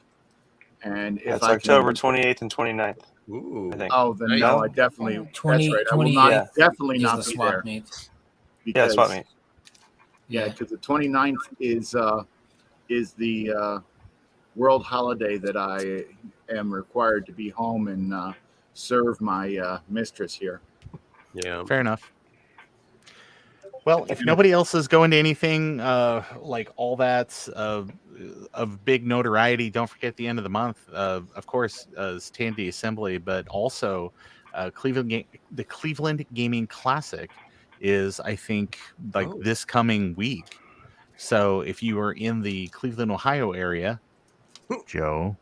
Speaker 5: And if
Speaker 8: It's
Speaker 5: I
Speaker 8: October
Speaker 5: can,
Speaker 8: 28th and 29th,
Speaker 3: Ooh.
Speaker 8: I think.
Speaker 5: oh, then
Speaker 3: Nice.
Speaker 5: no, I definitely.
Speaker 6: 20
Speaker 5: that's right. I will
Speaker 6: 20
Speaker 5: not
Speaker 8: yeah.
Speaker 5: definitely
Speaker 6: Is
Speaker 5: not
Speaker 6: the
Speaker 5: be
Speaker 6: swap
Speaker 5: there
Speaker 6: meet.
Speaker 8: Yeah,
Speaker 5: because
Speaker 8: swap meet.
Speaker 5: yeah, because the 29th is the world holiday that I am required to be home and serve my mistress here.
Speaker 3: Yeah.
Speaker 1: Fair enough. Well, if nobody else is going to anything like all that's of big notoriety, don't forget the end of the month, of course, is Tandy Assembly, but also the Cleveland Gaming Classic is, I think, like this coming week. So if you are in the Cleveland, Ohio area, Joe,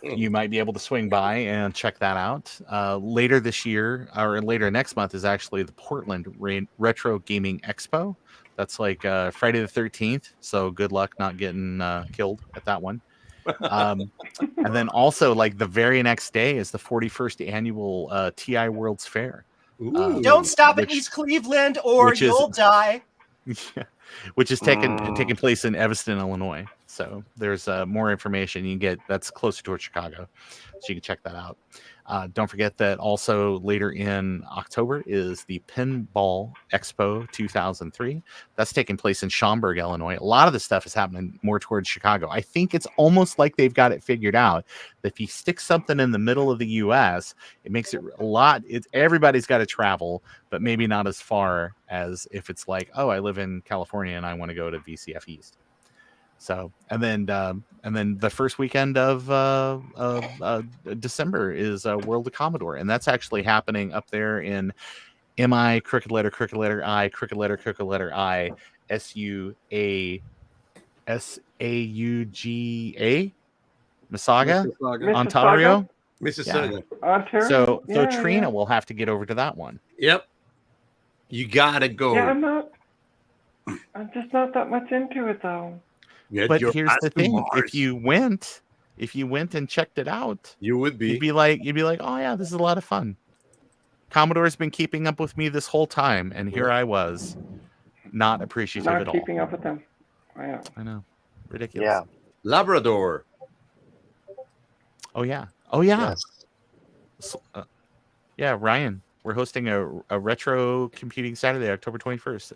Speaker 1: you might be able to swing by and check that out. Later this year, or later next month, is actually the Portland Retro Gaming Expo. That's like Friday the 13th. So good luck not getting killed at that one. And then also, like the very next day is the 41st annual TI World's Fair.
Speaker 2: Don't stop at East Cleveland or you'll die.
Speaker 1: Which is taking place in Evanston, Illinois. So there's more information you can get. That's closer towards Chicago, so you can check that out. Don't forget that also later in October is the Pinball Expo 2003. That's taking place in Schaumburg, Illinois. A lot of the stuff is happening more towards Chicago. I think it's almost like they've got it figured out that if you stick something in the middle of the U.S., it makes it a lot. Everybody's got to travel, but maybe not as far as if it's like, oh, I live in California and I want to go to VCF East. So, and then the first weekend of December is World of Commodore, and that's actually happening up there in MI crooked letter I crooked letter I SUAUGA Mississauga, Ontario.
Speaker 3: Mississauga.
Speaker 1: Yeah.
Speaker 7: Ontario.
Speaker 1: So Trina will have to get over to that one.
Speaker 3: Yep. You gotta go.
Speaker 7: Yeah, I'm just not that much into it though.
Speaker 1: But here's the thing: if you went and checked it out, you'd be like, oh yeah, this is a lot of fun. Commodore's been keeping up with me this whole time, and here I was, not appreciative at all.
Speaker 7: Not keeping up with them.
Speaker 1: I know, ridiculous.
Speaker 8: Yeah,
Speaker 3: Labrador.
Speaker 1: Oh yeah.
Speaker 8: Yes.
Speaker 1: Yeah, Ryan, we're hosting a retro computing Saturday, October 21st.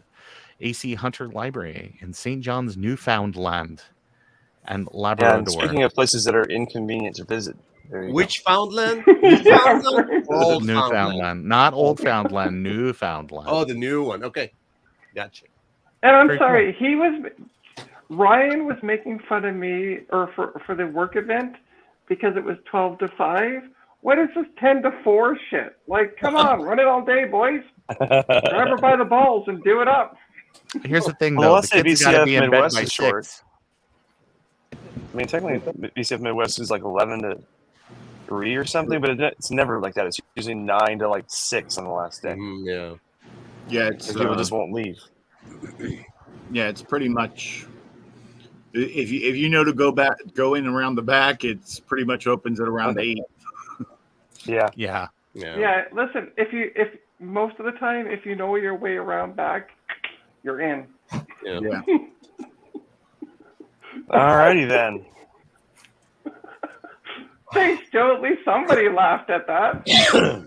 Speaker 1: AC Hunter Library in St. John's, Newfoundland, and Labrador.
Speaker 8: Yeah, and speaking of places that are inconvenient to visit,
Speaker 3: Which Foundland? Newfoundland?
Speaker 1: Old Newfoundland, not Old Foundland, Newfoundland.
Speaker 3: Oh, the new one. Okay, gotcha.
Speaker 7: And I'm
Speaker 1: Very
Speaker 7: sorry, Ryan was making fun of me or for the work event because it was 12 to 5. What is this 10 to 4 shit? Like, come on, run it all day, boys. Grab her by the balls and do it up.
Speaker 1: Here's the thing,
Speaker 8: Well,
Speaker 1: though.
Speaker 8: let's say
Speaker 1: The kids gotta
Speaker 8: VCF
Speaker 1: be in bed
Speaker 8: Midwest
Speaker 1: by
Speaker 8: is short.
Speaker 1: 6.
Speaker 8: I mean, technically, VCF Midwest is like 11 to 3 or something, but it's never like that. It's usually 9 to like 6 on the last day.
Speaker 5: Yeah, it's
Speaker 8: people just won't leave.
Speaker 5: Yeah, it's pretty much. If you know to go in around the back, it's pretty much opens at around 8.
Speaker 1: Yeah.
Speaker 7: Listen, if most of the time, if you know your way around back, you're in.
Speaker 5: Yeah.
Speaker 8: Alrighty then.
Speaker 7: Thanks, Joe. At least somebody laughed at that.
Speaker 5: Yeah.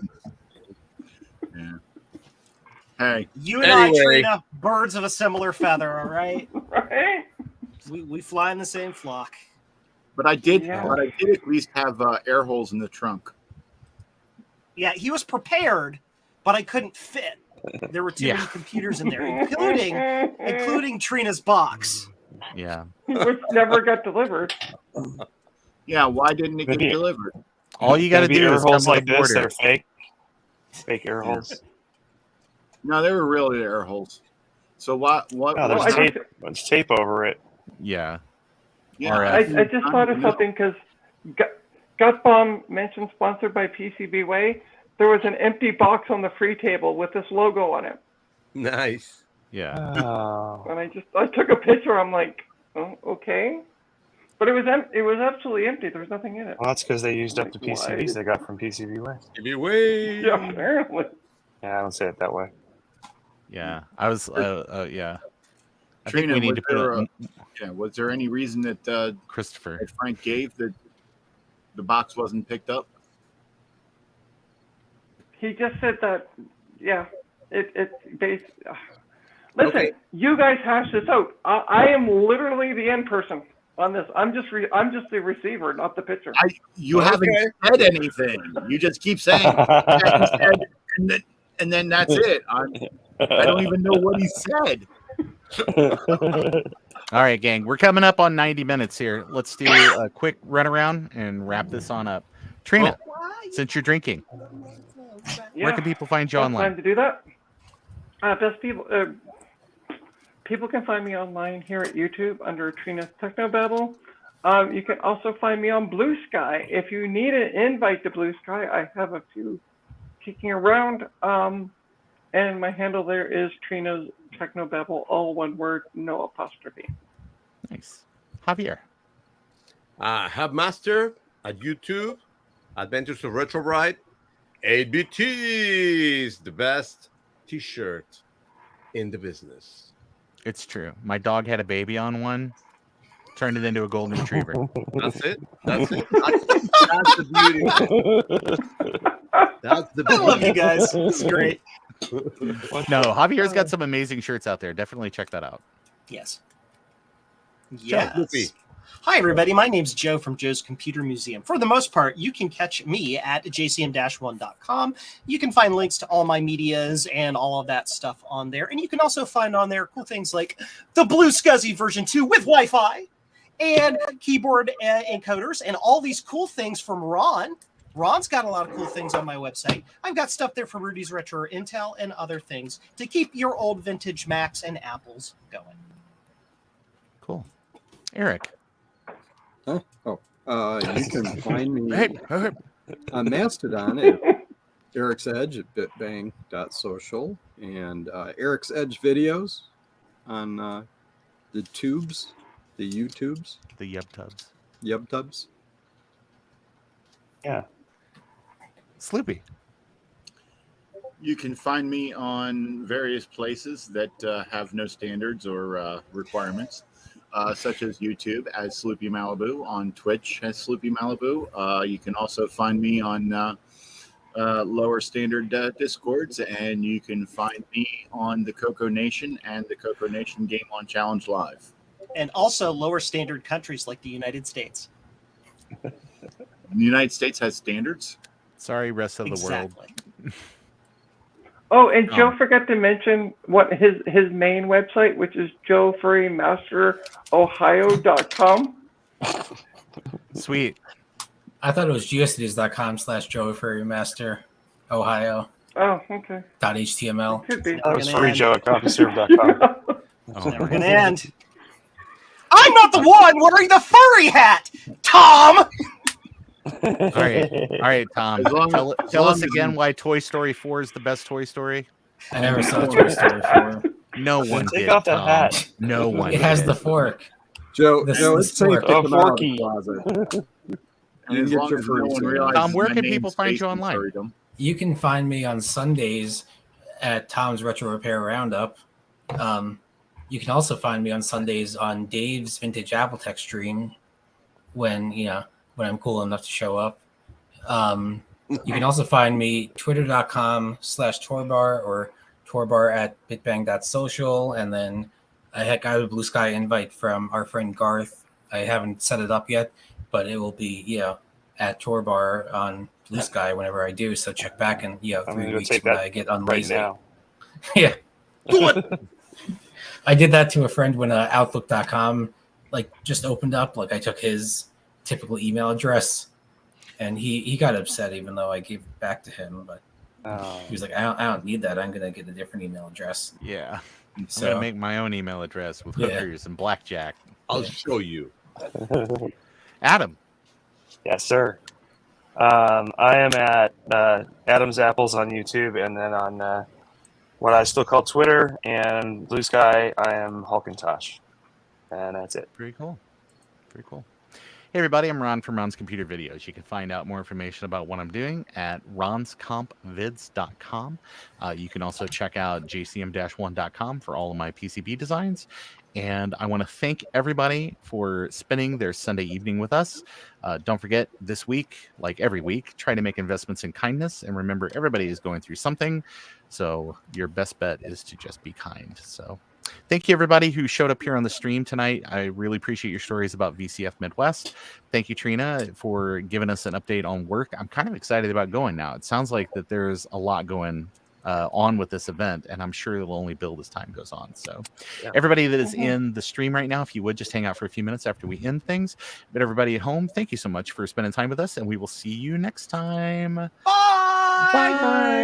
Speaker 5: Hey.
Speaker 2: You and I, Trina, birds of a similar feather, all right?
Speaker 7: Right?
Speaker 2: We fly in the same flock.
Speaker 5: But I did at least have air holes in the trunk.
Speaker 2: Yeah, he was prepared, but I couldn't fit. There were too many computers in there, including Trina's box.
Speaker 1: Yeah.
Speaker 7: Which never got delivered.
Speaker 5: Yeah, why didn't it get delivered?
Speaker 1: All you got to do
Speaker 8: air
Speaker 1: is
Speaker 8: holes
Speaker 1: come
Speaker 8: like
Speaker 1: on
Speaker 8: this.
Speaker 1: board.
Speaker 8: They're fake air holes.
Speaker 5: No, they were really air holes. So what?
Speaker 8: No, there's tape. There's tape over it.
Speaker 1: Yeah.
Speaker 7: I just thought of something because Gut Bomb mentioned sponsored by PCBWay. There was an empty box on the free table with this logo on it.
Speaker 3: Nice.
Speaker 1: Yeah.
Speaker 7: And I took a picture. I'm like, oh, okay. But it was absolutely empty. There was nothing in it.
Speaker 8: Well, that's because they used up the PCBs they got from PCBWay.
Speaker 3: PCBWay.
Speaker 7: Yeah, apparently.
Speaker 8: Yeah, I don't say it that way.
Speaker 1: Yeah. I was. Yeah. I
Speaker 5: Trina,
Speaker 1: think we need to put
Speaker 5: was there any reason that
Speaker 1: Christopher
Speaker 5: that Frank gave that the box wasn't picked up?
Speaker 7: He just said that. Yeah, it's based. Listen, you guys hash this out. I am literally the end person on this. I'm just the receiver, not the pitcher.
Speaker 5: You haven't said anything. You just keep saying and then that's it. I don't even know what he said.
Speaker 1: All right, gang. We're coming up on 90 minutes here. Let's do a quick run around and wrap this on up. Trina, since you're drinking, where can people find you online?
Speaker 7: Time to do that. Best people. people can find me online here at YouTube under Trina's Technobabble. You can also find me on Blue Sky. If you need an invite to Blue Sky, I have a few kicking around. And my handle there is Trina's Technobabble, all one word, no apostrophe.
Speaker 1: Nice. Javier.
Speaker 3: Hubmaster at YouTube, Adventures of Retro Ride, ABTs, the best t-shirt in the business.
Speaker 1: It's true. My dog had a baby on one, turned it into a golden retriever.
Speaker 3: That's it. That's it. That's the beauty. That's the
Speaker 2: I
Speaker 3: beauty.
Speaker 2: love you guys. It's great.
Speaker 1: No, Javier's got some amazing shirts out there. Definitely check that out.
Speaker 2: Yes.
Speaker 3: Sloopy.
Speaker 2: Yes. Hi, everybody. My name's Joe from Joe's Computer Museum. For the most part, you can catch me at jcm-1.com. You can find links to all my medias and all of that stuff on there. And you can also find on there cool things like the Blue SCSI version 2 with Wi-Fi and keyboard encoders and all these cool things from Ron. Ron's got a lot of cool things on my website. I've got stuff there for Rudy's Retro Intel and other things to keep your old vintage Macs and Apples going.
Speaker 1: Cool. Eric.
Speaker 4: Huh? Oh, you can find me
Speaker 1: Hey.
Speaker 4: on Mastodon at Eric's Edge at bitbang.social and Eric's Edge videos on the YouTubes.
Speaker 1: The Yubtubs.
Speaker 4: Yubtubs.
Speaker 8: Yeah.
Speaker 1: Sloopy.
Speaker 5: You can find me on various places that have no standards or requirements, such as YouTube as Sloopy Malibu, on Twitch as Sloopy Malibu. You can also find me on lower standard Discords, and you can find me on the Coco Nation and the Coco Nation Game on Challenge Live.
Speaker 2: And also lower standard countries like the United States.
Speaker 5: The United States has standards.
Speaker 1: Sorry, rest of the world.
Speaker 7: Oh, and Joe forgot to mention what his main website, which is joefurrymasterohio.com.
Speaker 1: Sweet.
Speaker 6: I thought it was geocities.com/joefurrymasterohio.html.
Speaker 7: Oh, okay. Could be.
Speaker 8: That was freejoe at coffeeserve.com.
Speaker 2: It's never going to end. I'm not the one wearing the furry hat, Tom!
Speaker 1: All right, Tom. Tell us again why Toy Story 4 is the best Toy Story.
Speaker 6: I never saw Toy Story 4.
Speaker 1: No one
Speaker 8: Take
Speaker 1: did.
Speaker 8: off that
Speaker 1: Tom.
Speaker 8: hat.
Speaker 1: No one.
Speaker 6: It has
Speaker 1: did.
Speaker 6: the fork.
Speaker 4: Joe,
Speaker 6: This
Speaker 4: Joe,
Speaker 6: is
Speaker 4: it's safe to
Speaker 6: fork.
Speaker 4: come out of
Speaker 8: Forky.
Speaker 4: the closet.
Speaker 5: And
Speaker 4: You
Speaker 5: as
Speaker 4: get
Speaker 5: long
Speaker 4: your
Speaker 5: as no
Speaker 4: furry
Speaker 5: one
Speaker 4: suit.
Speaker 5: realizes
Speaker 1: Tom, where
Speaker 5: my
Speaker 1: can people
Speaker 5: name's
Speaker 1: find you
Speaker 5: based in
Speaker 1: online?
Speaker 5: furrydom.
Speaker 6: You can find me on Sundays at Tom's Retro Repair Roundup. You can also find me on Sundays on Dave's Vintage Apple Tech stream when I'm cool enough to show up. You can also find me twitter.com/torbar or torbar at bitbang.social. And then I got a Blue Sky invite from our friend Garth. I haven't set it up yet, but it will be, at Torbar on Blue Sky whenever I do. So check back in, 3 weeks when I get
Speaker 8: right
Speaker 6: unlazy.
Speaker 8: now.
Speaker 6: Yeah. I did that to a friend when Outlook.com just opened up. I took his typical email address, and he got upset even though I gave it back to him. But he was like, I don't need that. I'm gonna get a different email address.
Speaker 1: Yeah. I'm
Speaker 6: So
Speaker 1: gonna make my own email address with hookers and blackjack.
Speaker 3: I'll show you.
Speaker 1: Adam.
Speaker 8: Yes, sir. I am at Adam's Apples on YouTube, and then on what I still call Twitter and Blue Sky, I am Hulkintosh. And that's it.
Speaker 1: Pretty cool. Pretty cool. Hey, everybody, I'm Ron from Ron's Computer Videos. You can find out more information about what I'm doing at ronscompvids.com. You can also check out jcm-1.com for all of my PCB designs. And I want to thank everybody for spending their Sunday evening with us. Don't forget, this week, like every week, try to make investments in kindness. And remember, everybody is going through something. So your best bet is to just be kind. So thank you, everybody who showed up here on the stream tonight. I really appreciate your stories about VCF Midwest. Thank you, Trina, for giving us an update on WoRC. I'm kind of excited about going now. It sounds like that there's a lot going on with this event, and I'm sure it'll only build as time goes on. So everybody that is in the stream right now, if you would just hang out for a few minutes after we end things. But everybody at home, thank you so much for spending time with us, and we will see you next time.
Speaker 2: Bye!
Speaker 1: Bye.